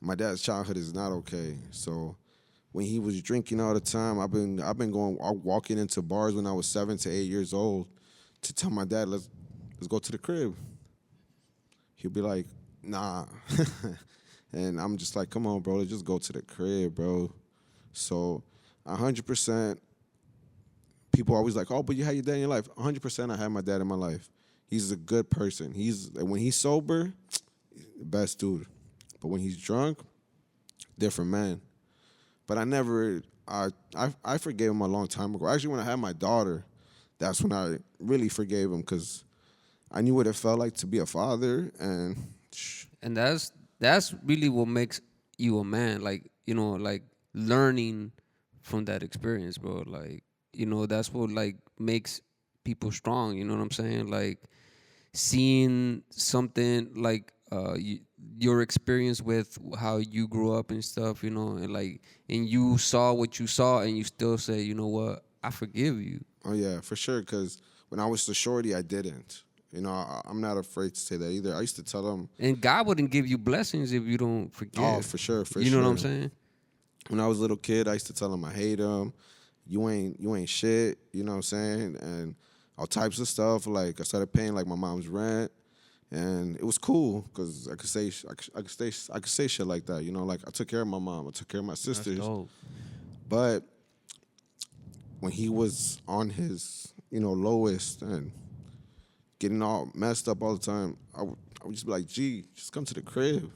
my dad's childhood is not okay. So when he was drinking all the time, I've been walking into bars when I was 7 to 8 years old to tell my dad, let's go to the crib. He'll be like, nah. And I'm just like, come on, bro, let's just go to the crib, bro. So 100%, people always like, oh, but you had your dad in your life. 100% I had my dad in my life. He's a good person. When he's sober, the best dude. But when he's drunk, different man. But I forgave him a long time ago. Actually, when I had my daughter, that's when I really forgave him because I knew what it felt like to be a father. and that's really what makes you a man. Like, you know, like learning from that experience, bro. Like, you know, that's what like makes people strong. You know what I'm saying? Like seeing something like your experience with how you grew up and stuff, you know, and you saw what you saw and you still say, you know what, I forgive you. Oh yeah, for sure. Because when I was the shorty, I didn't. You know, I'm not afraid to say that either. I used to tell them. And God wouldn't give you blessings if you don't forgive. Oh, for sure, You know what I'm saying? When I was a little kid, I used to tell him I hate him. You ain't shit. You know what I'm saying? And all types of stuff. Like I started paying like my mom's rent, and it was cool because I could say shit like that. You know, like I took care of my mom, I took care of my sisters. That's dope. But when he was on his, you know, lowest and getting all messed up all the time, I would just be like, G, just come to the crib.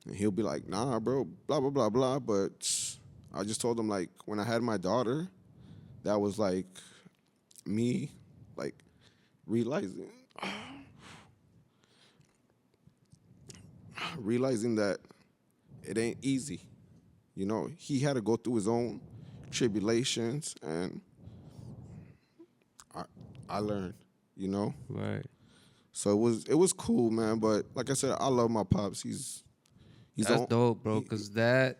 And he'll be like, nah, bro, blah, blah, blah, blah. But I just told him, like, when I had my daughter, that was, like, me, like, realizing that it ain't easy. You know, he had to go through his own tribulations, and I learned, you know? Right. So it was cool, man. But like I said, I love my pops. He's That's dope, bro. Because that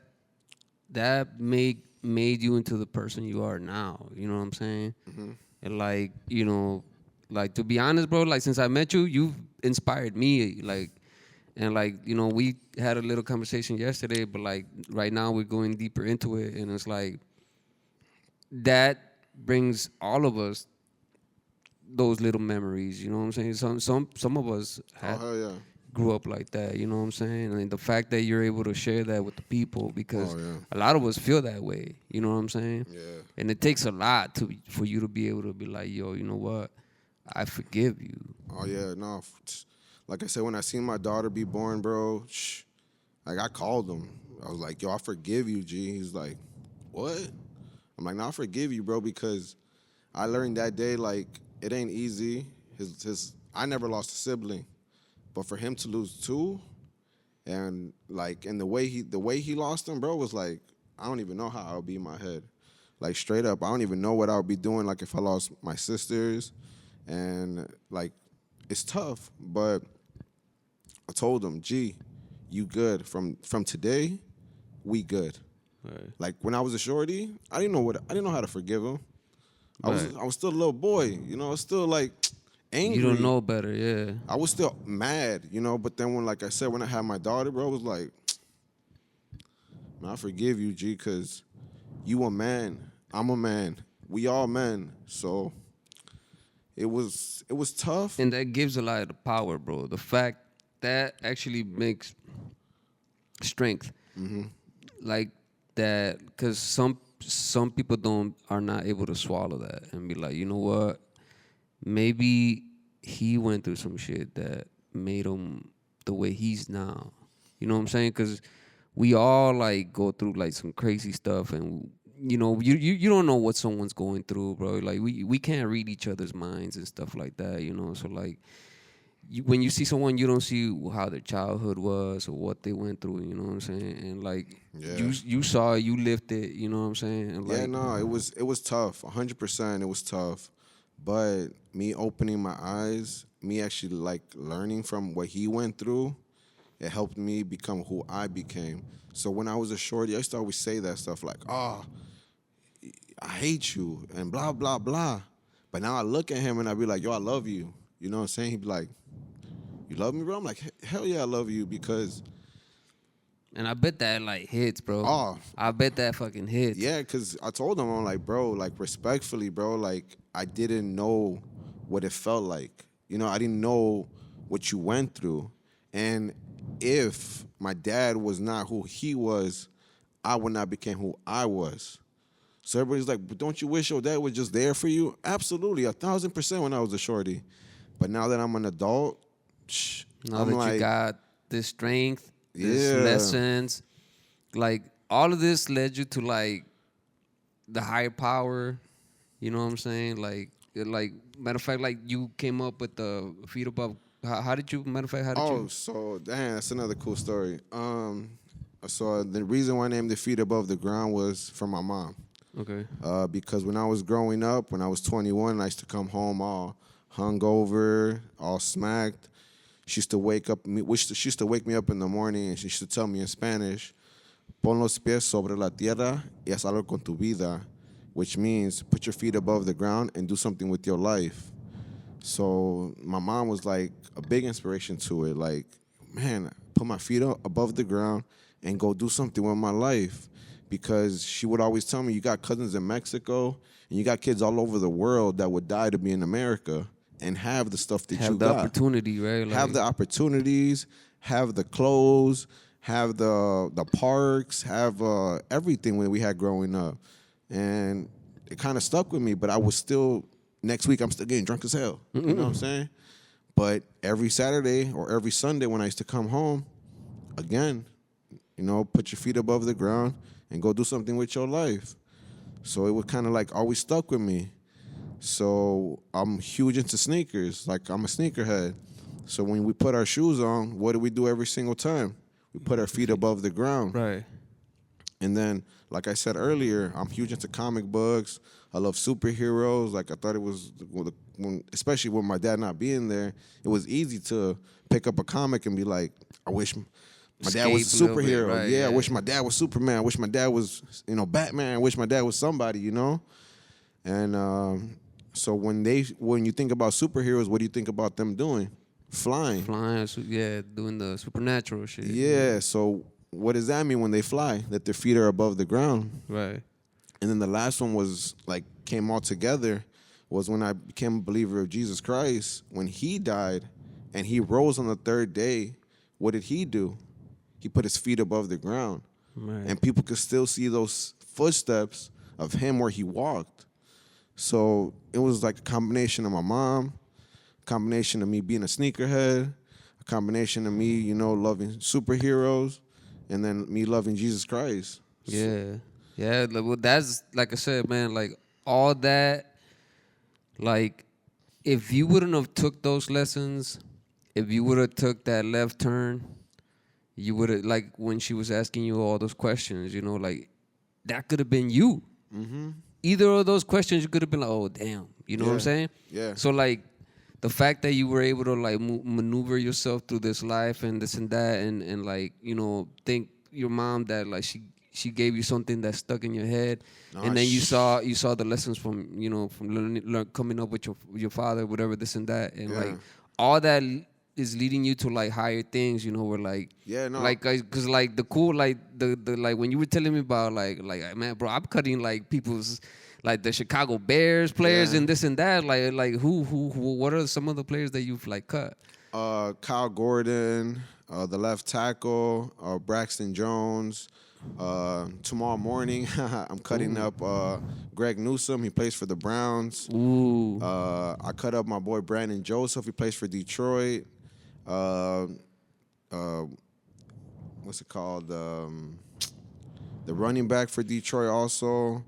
made you into the person you are now. You know what I'm saying? Mm-hmm. And like, you know, like to be honest, bro. Like since I met you, you've inspired me. Like, and like, you know, we had a little conversation yesterday, but like right now we're going deeper into it, and it's like that brings all of us those little memories. You know what I'm saying? Some of us grew up like that, you know what I'm saying? And the fact that you're able to share that with the people, because a lot of us feel that way, you know what I'm saying? Yeah. And it takes a lot for you to be able to be like, yo, you know what? I forgive you. Oh, yeah, no. Like I said, when I seen my daughter be born, bro, like I called him. I was like, yo, I forgive you, G. He's like, what? I'm like, no, I forgive you, bro, because I learned that day, like, it ain't easy. I never lost a sibling. But for him to lose two, and like, and the way he lost them, bro, was like, I don't even know how I would be in my head. Like straight up, I don't even know what I would be doing. Like if I lost my sisters, and like, it's tough. But I told him, G, you good. From today, we good. Right. Like when I was a shorty, I didn't know how to forgive him. I was still a little boy, you know. I was still like angry. You don't know better, yeah. I was still mad, you know. But then when I had my daughter, bro, it was like, I forgive you, G, because you a man. I'm a man. We all men. So it was tough. And that gives a lot of power, bro. The fact that actually makes strength. Like that, because some people are not able to swallow that and be like, you know what? Maybe he went through some shit that made him the way he's now. You know what I'm saying? Because we all like go through like some crazy stuff, and you know, you don't know what someone's going through, bro. Like we can't read each other's minds and stuff like that, you know. So like when you see someone, you don't see how their childhood was or what they went through, you know what I'm saying? And like you saw it, you lived it, you know what I'm saying? And like, it was tough. 100% it was tough. But me opening my eyes, me actually like learning from what he went through, it helped me become who I became. So when I was a shorty, I used to always say that stuff like, oh, I hate you and blah, blah, blah. But now I look at him and I be like, yo, I love you. You know what I'm saying? He'd be like, you love me, bro? I'm like, hell yeah, I love you because... And I bet that like hits, bro. Oh. I bet that fucking hits. Yeah, because I told him, I'm like, bro, like respectfully, bro, like I didn't know what it felt like. You know, I didn't know what you went through. And if my dad was not who he was, I would not become who I was. So everybody's like, but don't you wish your dad was just there for you? Absolutely, 1,000% when I was a shorty. But now that I'm an adult, now I'm that like, you got this strength, this lessons, like all of this led you to like the higher power. You know what I'm saying? Like matter of fact, like you came up with the feet above. How did you? Matter of fact, how did you? Oh, so damn, that's another cool story. So the reason why I named the feet above the ground was from my mom. Okay. Because when I was growing up, when I was 21, I used to come home all hungover, all smacked. She used to wake me up in the morning, and she used to tell me in Spanish, "Pon los pies sobre la tierra y haz algo con tu vida," which means put your feet above the ground and do something with your life. So my mom was like a big inspiration to it. Like, man, put my feet up above the ground and go do something with my life. Because she would always tell me, you got cousins in Mexico and you got kids all over the world that would die to be in America and have the stuff that you got. Have the opportunity, right? Like, have the opportunities, have the clothes, have the parks, have everything when we had growing up. And it kind of stuck with me, but I was still, next week I'm still getting drunk as hell. You know what I'm saying? But every Saturday or every Sunday when I used to come home, again, you know, put your feet above the ground and go do something with your life. So it was kind of like always stuck with me. So I'm huge into sneakers. Like, I'm a sneakerhead. So when we put our shoes on, what do we do every single time? We put our feet above the ground. right. And then, like I said earlier, I'm huge into comic books. I love superheroes. Like, I thought it was, especially with my dad not being there, it was easy to pick up a comic and be like, I wish my dad was a superhero. Bit, right, yeah, I wish my dad was Superman. I wish my dad was, Batman. I wish my dad was somebody, And so when you think about superheroes, what do you think about them doing? Flying. Flying, doing the supernatural shit. Yeah, so what does that mean when they fly? That their feet are above the ground. Right. And then the last one was, like, came all together, was when I became a believer of Jesus Christ. When he died and he rose on the third day, what did he do? He put his feet above the ground. Right. And people could still see those footsteps of him where he walked. So it was like a combination of my mom, a combination of me being a sneakerhead, a combination of me, loving superheroes, and then me loving Jesus Christ. Yeah. Yeah, well, that's, like I said, man, like, all that, like, if you wouldn't have took those lessons, if you would have took that left turn, you would have, like, when she was asking you all those questions, like, that could have been you. Mm-hmm. Either of those questions, you could have been like, oh, damn. You know what I'm saying? Yeah. So, like, the fact that you were able to, like, maneuver yourself through this life and this and that and like, think your mom that, like, she gave you something that stuck in your head, and then you saw the lessons from from learning, coming up with your father, whatever, this and that, and like all that is leading you to like higher things, you know, where like like cause like the cool like the like when you were telling me about like man, bro, I'm cutting like people's like the Chicago Bears players and this and that, like who what are some of the players that you've like cut? Kyle Gordon, the left tackle, Braxton Jones. Tomorrow morning, I'm cutting up Greg Newsome. He plays for the Browns. Ooh. I cut up my boy Brandon Joseph. He plays for Detroit. What's it called? The running back for Detroit also.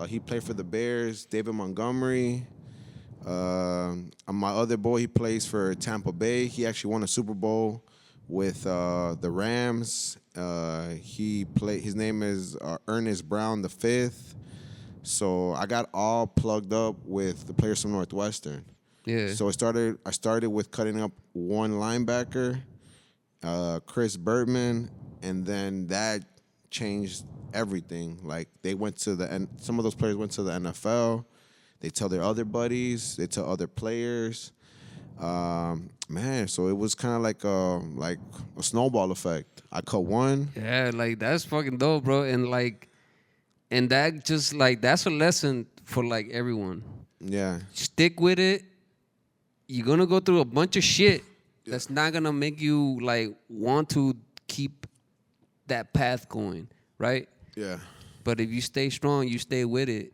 He played for the Bears. David Montgomery. My other boy, he plays for Tampa Bay. He actually won a Super Bowl with the Rams. His name is Ernest Brown V. So I got all plugged up with the players from Northwestern. Yeah. So I started with cutting up one linebacker, Chris Bertman, and then that changed everything. Like some of those players went to the NFL. They tell their other buddies. They tell other players. Man, so it was kind of like a snowball effect. I cut one. Yeah, like that's fucking dope, bro. And that just like that's a lesson for like everyone. Yeah. Stick with it. You're gonna go through a bunch of shit that's not gonna make you like want to keep that path going, right? Yeah. But if you stay strong, you stay with it.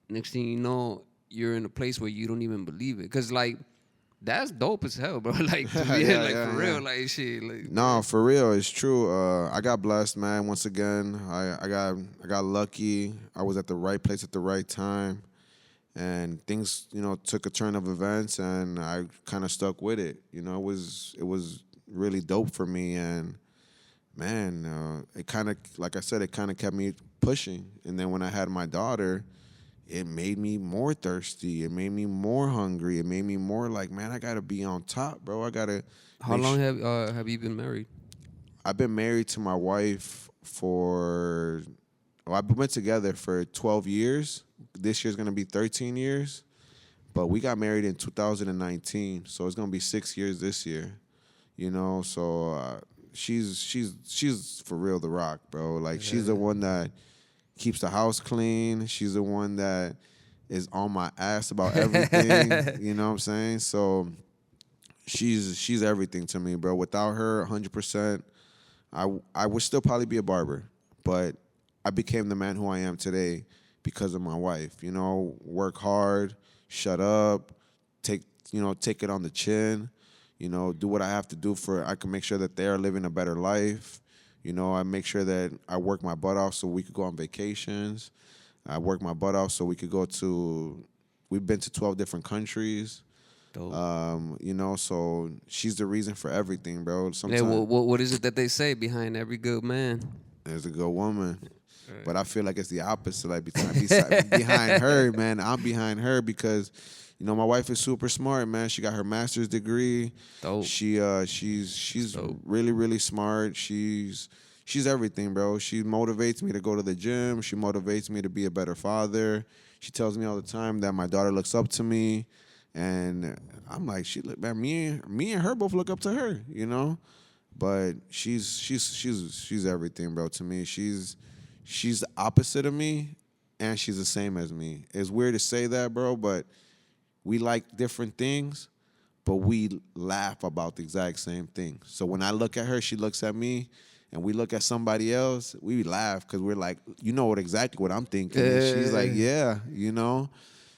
Next thing you know, you're in a place where you don't even believe it. Cause like that's dope as hell, bro. Like to me, for real, like shit. Like, no, for real, it's true. I got blessed, man. Once again, I got lucky. I was at the right place at the right time, and things, took a turn of events, and I kind of stuck with it. It was really dope for me, and man, it kind of, like I said, it kind of kept me pushing. And then when I had my daughter, it made me more thirsty. It made me more hungry. It made me more like, man, I gotta be on top, bro. I gotta. How long have you been married? I've been married to my wife I've been together for 12 years. This year's gonna be 13 years, but we got married in 2019, so it's gonna be 6 years this year. So she's for real the rock, bro. Like she's the one that keeps the house clean. She's the one that is on my ass about everything. You know what I'm saying? So she's everything to me, bro. Without her, 100%, I would still probably be a barber. But I became the man who I am today because of my wife. Work hard, shut up, take it on the chin. Do what I have to do I can make sure that they are living a better life. I make sure that I work my butt off so we could go on vacations. I work my butt off so we could we've been to 12 different countries. Dope. So she's the reason for everything, bro. Sometimes, what is it that they say behind every good man? There's a good woman. Right. But I feel like it's the opposite. Like behind her, man, I'm behind her because my wife is super smart, man. She got her master's degree. Dope. She's dope. Really, really smart. She's everything, bro. She motivates me to go to the gym. She motivates me to be a better father. She tells me all the time that my daughter looks up to me, and I'm like, man, me and her both look up to her, But she's everything, bro. To me, she's the opposite of me, and she's the same as me. It's weird to say that, bro, but we like different things, but we laugh about the exact same thing. So when I look at her, she looks at me, and we look at somebody else, we laugh because we're like, exactly what I'm thinking. And she's like, yeah,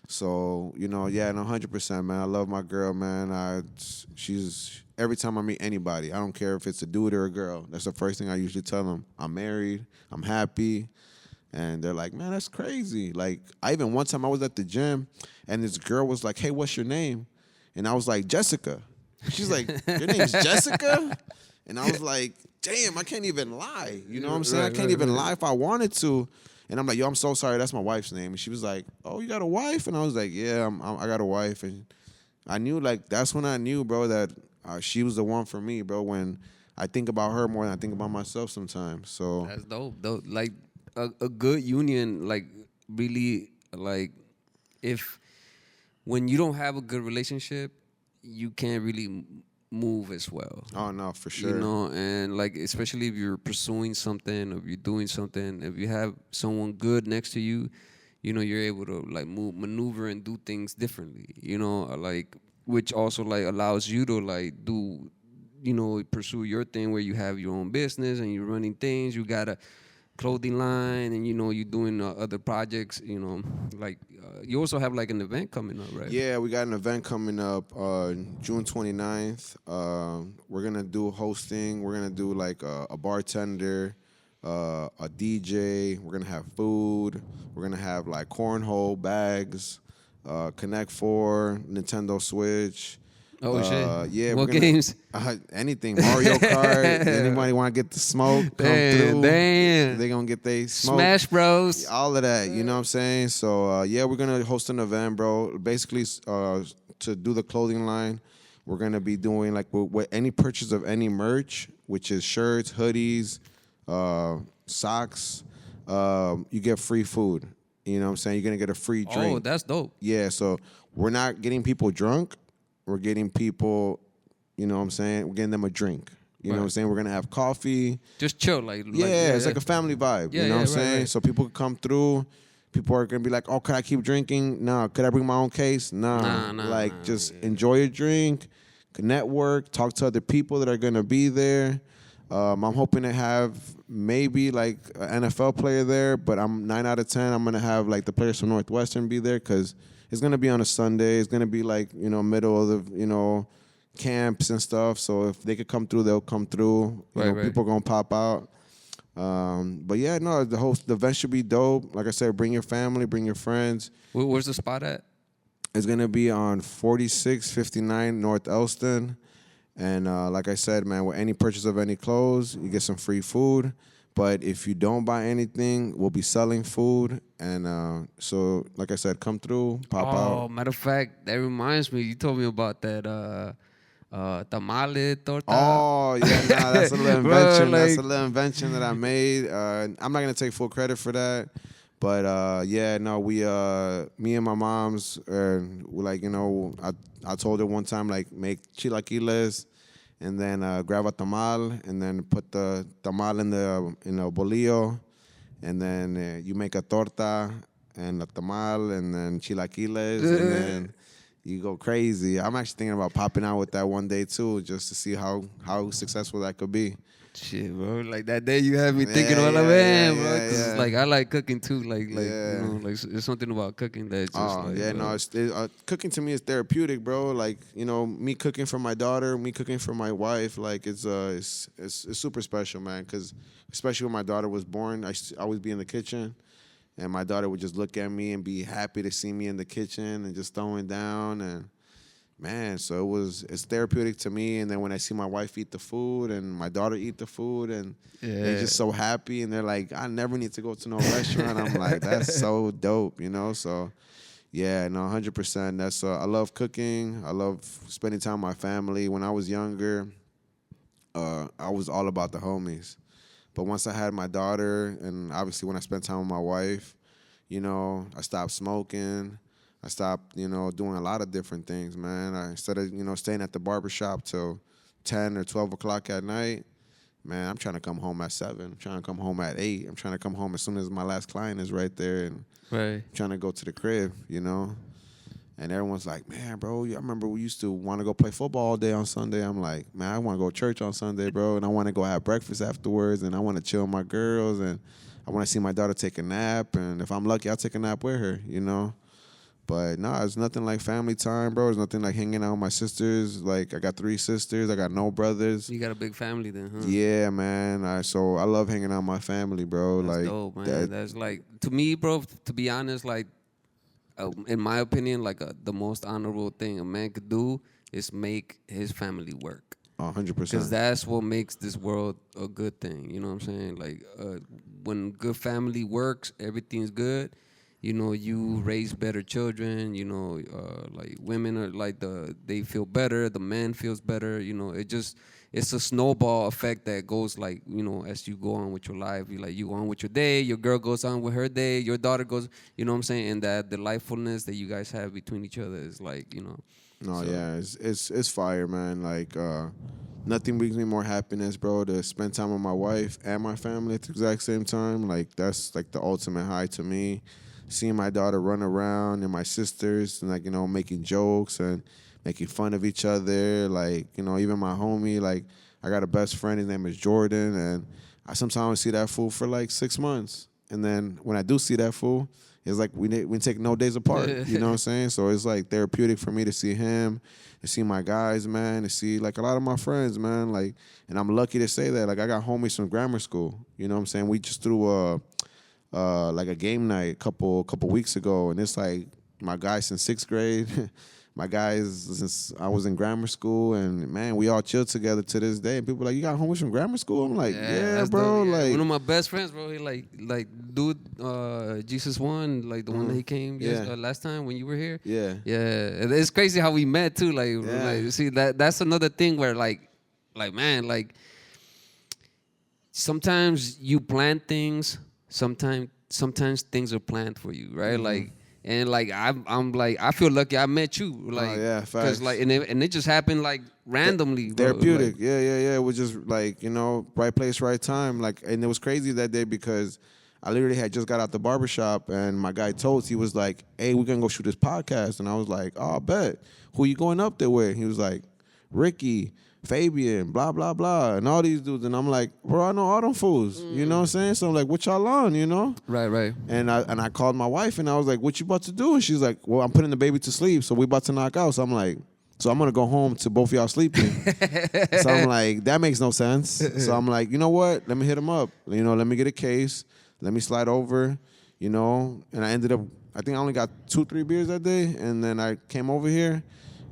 So, yeah, 100%, man. I love my girl, man. She's every time I meet anybody, I don't care if it's a dude or a girl, that's the first thing I usually tell them. I'm married, I'm happy. And they're like, man, that's crazy. Like, one time I was at the gym, and this girl was like, hey, what's your name? And I was like, Jessica. She's like, your name's Jessica? And I was like, damn, I can't even lie. You know what I'm saying? I can't even lie if I wanted to. And I'm like, yo, I'm so sorry. That's my wife's name. And she was like, oh, you got a wife? And I was like, yeah, I got a wife. And I knew, that's when I knew, bro, that she was the one for me, bro, when I think about her more than I think about myself sometimes. So that's dope. Like, a good union, like, really, like, when you don't have a good relationship, you can't really move as well. Oh no, for sure. You know, and like especially if you're pursuing something, or if you're doing something, if you have someone good next to you, you know, you're able to like maneuver and do things differently. You know, like which also like allows you to like do, you know, pursue your thing where you have your own business and you're running things. You got a clothing line, and you know you're doing other projects. You know, like you also have like an event coming up, right? Yeah, we got an event coming up June 29th. We're going to do hosting. We're going to do like a bartender, a DJ. We're going to have food. We're going to have like cornhole bags, Connect 4, Nintendo Switch. Oh shit! Yeah, What we're gonna, games? Anything. Mario Kart. Anybody want to get the smoke? Come through. Damn. They gonna get they smoke. Smash Bros. All of that. You know what I'm saying? So yeah, we're gonna host an event, bro. Basically, to do the clothing line, we're gonna be doing like with any purchase of any merch, which is shirts, hoodies, socks. You get free food. You know what I'm saying? You're gonna get a free drink. Oh, that's dope. Yeah. So we're not getting people drunk. We're getting people, you know what I'm saying? We're getting them a drink. You know what I'm saying? We're going to have coffee. Just chill. Like it's like a family vibe. You know what I'm saying? Right. So people can come through. People are going to be like, oh, could I keep drinking? No. Could I bring my own case? No. Just enjoy your drink, network, talk to other people that are going to be there. I'm hoping to have maybe like an NFL player there, but I'm 9 out of 10. I'm going to have like the players from Northwestern be there because it's going to be on a Sunday. It's going to be like, you know, middle of the, you know, camps and stuff. So if they could come through, they'll come through. You know, people are going to pop out. But yeah, no, the event should be dope. Like I said, bring your family, bring your friends. Where's the spot at? It's going to be on 4659 North Elston. And like I said, man, with any purchase of any clothes, you get some free food. But if you don't buy anything, we'll be selling food. And so, like I said, come through, pop out. Oh, matter of fact, that reminds me. You told me about that tamale torta. Oh, yeah, nah, that's a little invention. That's a little invention that I made. I'm not going to take full credit for that. But, yeah, no, me and my mom's, like, you know, I told her one time, like, make chilaquiles. And then grab a tamal, and then put the tamal in a bolillo, and then you make a torta and a tamal, and then chilaquiles, and then you go crazy. I'm actually thinking about popping out with that one day too, just to see how successful that could be. Shit, bro. Like that day you had me thinking all of it, bro. Cause like I like cooking too. Like you know, like there's something about cooking that's just cooking to me is therapeutic, bro. Like, you know, me cooking for my daughter, me cooking for my wife, like it's super special, man. Cause especially when my daughter was born, I used to always be in the kitchen, and my daughter would just look at me and be happy to see me in the kitchen and just throwing down. And man, so it's therapeutic to me. And then when I see my wife eat the food and my daughter eat the food, and they're just so happy, and they're like, I never need to go to no restaurant. I'm like, that's so dope, you know? So yeah, no, 100%. That's I love cooking. I love spending time with my family. When I was younger, I was all about the homies. But once I had my daughter, and obviously when I spent time with my wife, you know, I stopped smoking. I stopped, you know, doing a lot of different things, man. Instead of, you know, staying at the barber shop till 10 or 12 o'clock at night, man, I'm trying to come home at 7. I'm trying to come home at 8. I'm trying to come home as soon as my last client is right there, and I'm trying to go to the crib, you know. And everyone's like, man, bro, I remember we used to want to go play football all day on Sunday. I'm like, man, I want to go to church on Sunday, bro, and I want to go have breakfast afterwards, and I want to chill with my girls, and I want to see my daughter take a nap, and if I'm lucky, I'll take a nap with her, you know. But no, it's nothing like family time, bro. It's nothing like hanging out with my sisters. Like, I got 3 sisters. I got no brothers. You got a big family then, huh? Yeah, man. So I love hanging out with my family, bro. That's like, dope, man. That's like, to me, bro, to be honest, like, in my opinion, like the most honorable thing a man could do is make his family work. 100%. Because that's what makes this world a good thing. You know what I'm saying? Like, when good family works, everything's good. You know, you raise better children. You know, like women are like they feel better. The man feels better. You know, it's a snowball effect that goes like, you know, as you go on with your life. You go on with your day. Your girl goes on with her day. Your daughter goes. You know what I'm saying? And that the delightfulness that you guys have between each other is like, you know, No, yeah, it's fire, man. Like nothing brings me more happiness, bro, to spend time with my wife and my family at the exact same time. Like that's like the ultimate high to me. Seeing my daughter run around and my sisters and like, you know, making jokes and making fun of each other. Like, you know, even my homie, like I got a best friend, his name is Jordan, and I sometimes see that fool for like 6 months. And then when I do see that fool, it's like we take no days apart. You know what I'm saying? So it's like therapeutic for me to see him, to see my guys, man, to see like a lot of my friends, man. Like, and I'm lucky to say that. Like I got homies from grammar school. You know what I'm saying? We just threw like a game night a couple weeks ago, and it's like my guys since 6th grade. My guys since I was in grammar school, and man, we all chill together to this day. And people are like, you got homies from grammar school? I'm like, yeah bro. Dope, yeah. Like one of my best friends, bro. He like dude, Jesus one, like the one that he came last time when you were here. Yeah. It's crazy how we met too. Like see that's another thing where like man, like sometimes you plan things. Sometimes things are planned for you, right? Like. And like I'm like I feel lucky I met you, like facts. Like and it just happened like randomly, bro. Therapeutic, like, yeah. It was just like, you know, right place, right time. Like, and it was crazy that day because I literally had just got out the barbershop and my guy Totes, he was like, hey, we're gonna go shoot this podcast, and I was like, oh, I bet. Who you going up there with? He was like, Ricky, Fabian, blah, blah, blah, and all these dudes. And I'm like, bro, I know all them fools. You know what I'm saying? So I'm like, what y'all on, you know? Right. And I called my wife and I was like, what you about to do? And she's like, well, I'm putting the baby to sleep, so we about to knock out. So I'm like, so I'm going to go home to both y'all sleeping. So I'm like, that makes no sense. So I'm like, you know what? Let me hit him up. You know, let me get a case. Let me slide over, you know. And I ended up, I think I only got 2-3 beers that day. And then I came over here.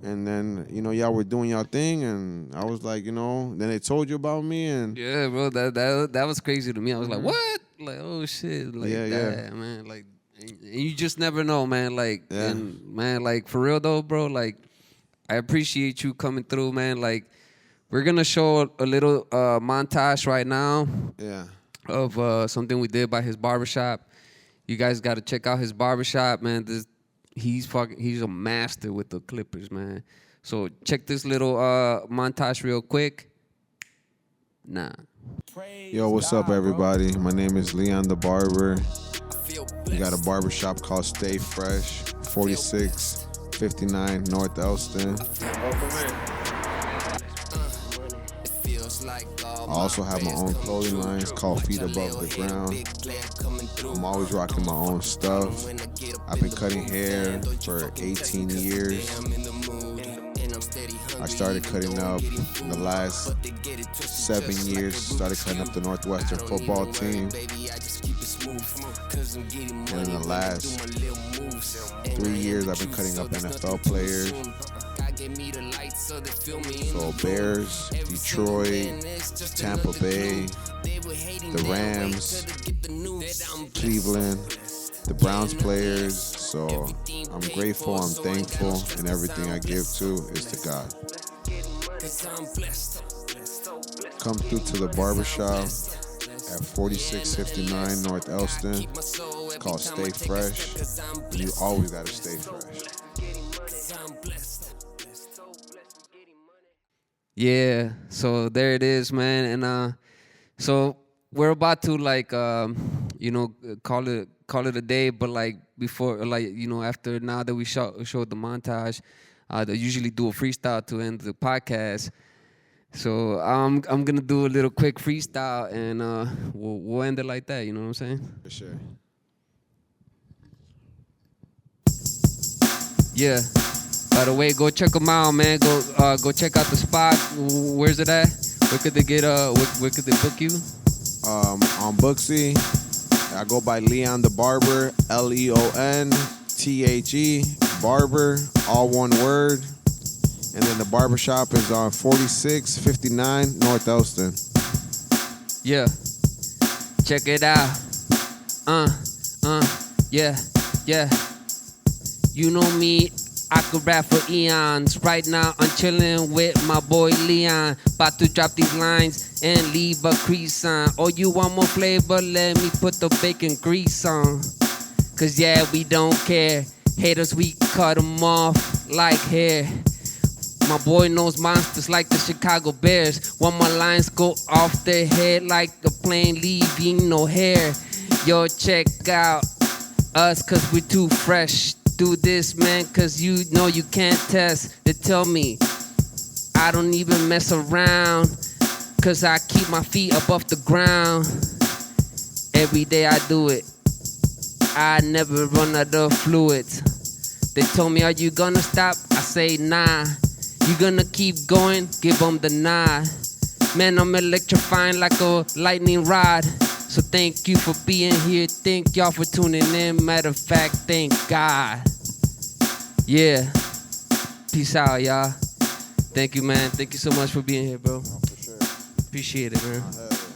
And then, you know, y'all were doing y'all thing, and I was like, you know, then they told you about me, and yeah, bro, that was crazy to me. I was like, what? Like, oh shit, like man, like, and you just never know, man. Like, and man, like for real though, bro. Like, I appreciate you coming through, man. Like, we're gonna show a little montage right now, of something we did by his barbershop. You guys got to check out his barbershop, man. He's a master with the clippers, man. So check this little montage real quick. Yo, what's up, everybody? My name is Leon the Barber. We got a barbershop called Stay Fresh, 4659 North Elston. I also have my own clothing lines called Feet Above the Ground. I'm always rocking my own stuff. I've been cutting hair for 18 years. I started cutting up in the last 7 years. Started cutting up the Northwestern football team. And in the last 3 years, I've been cutting up NFL players. So Bears, Detroit, Tampa Bay, the Rams, Cleveland, the Browns players. So I'm grateful, I'm thankful, and everything I give to is to God. Come through to the barbershop at 4659 North Elston. It's called Stay Fresh. And you always gotta stay fresh. Yeah, so there it is, man. And so we're about to like you know, call it a day, but like before, like, you know, after now that we showed the montage, they usually do a freestyle to end the podcast. So I'm gonna do a little quick freestyle, and we'll end it like that. You know what I'm saying? For sure. Yeah. By the way, go check them out, man. Go check out the spot. Where's it at? Where could they get where could they book you? On Booksy, I go by Leon the Barber, LeonThe, Barber, all one word. And then the barbershop is on 4659 North Elston. Yeah. Check it out. Yeah. You know me, I could rap for eons. Right now I'm chilling with my boy Leon. About to drop these lines and leave a crease on. Oh, you want more flavor? Let me put the bacon grease on. Cause yeah, we don't care. Haters, we cut them off like hair. My boy knows monsters like the Chicago Bears. When my lines go off their head like a plane leaving no hair. Yo, check out us cause we too fresh. Do this, man, cause you know you can't test. They tell me I don't even mess around, cause I keep my feet above the ground. Every day I do it. I never run out of fluids. They told me, are you gonna stop? I say, nah. You gonna keep going? Give them the nod. Man, I'm electrifying like a lightning rod. So thank you for being here. Thank y'all for tuning in. Matter of fact, thank God. Yeah. Peace out, y'all. Thank you, man. Thank you so much for being here, bro. For sure. Appreciate it, man. Hell yeah.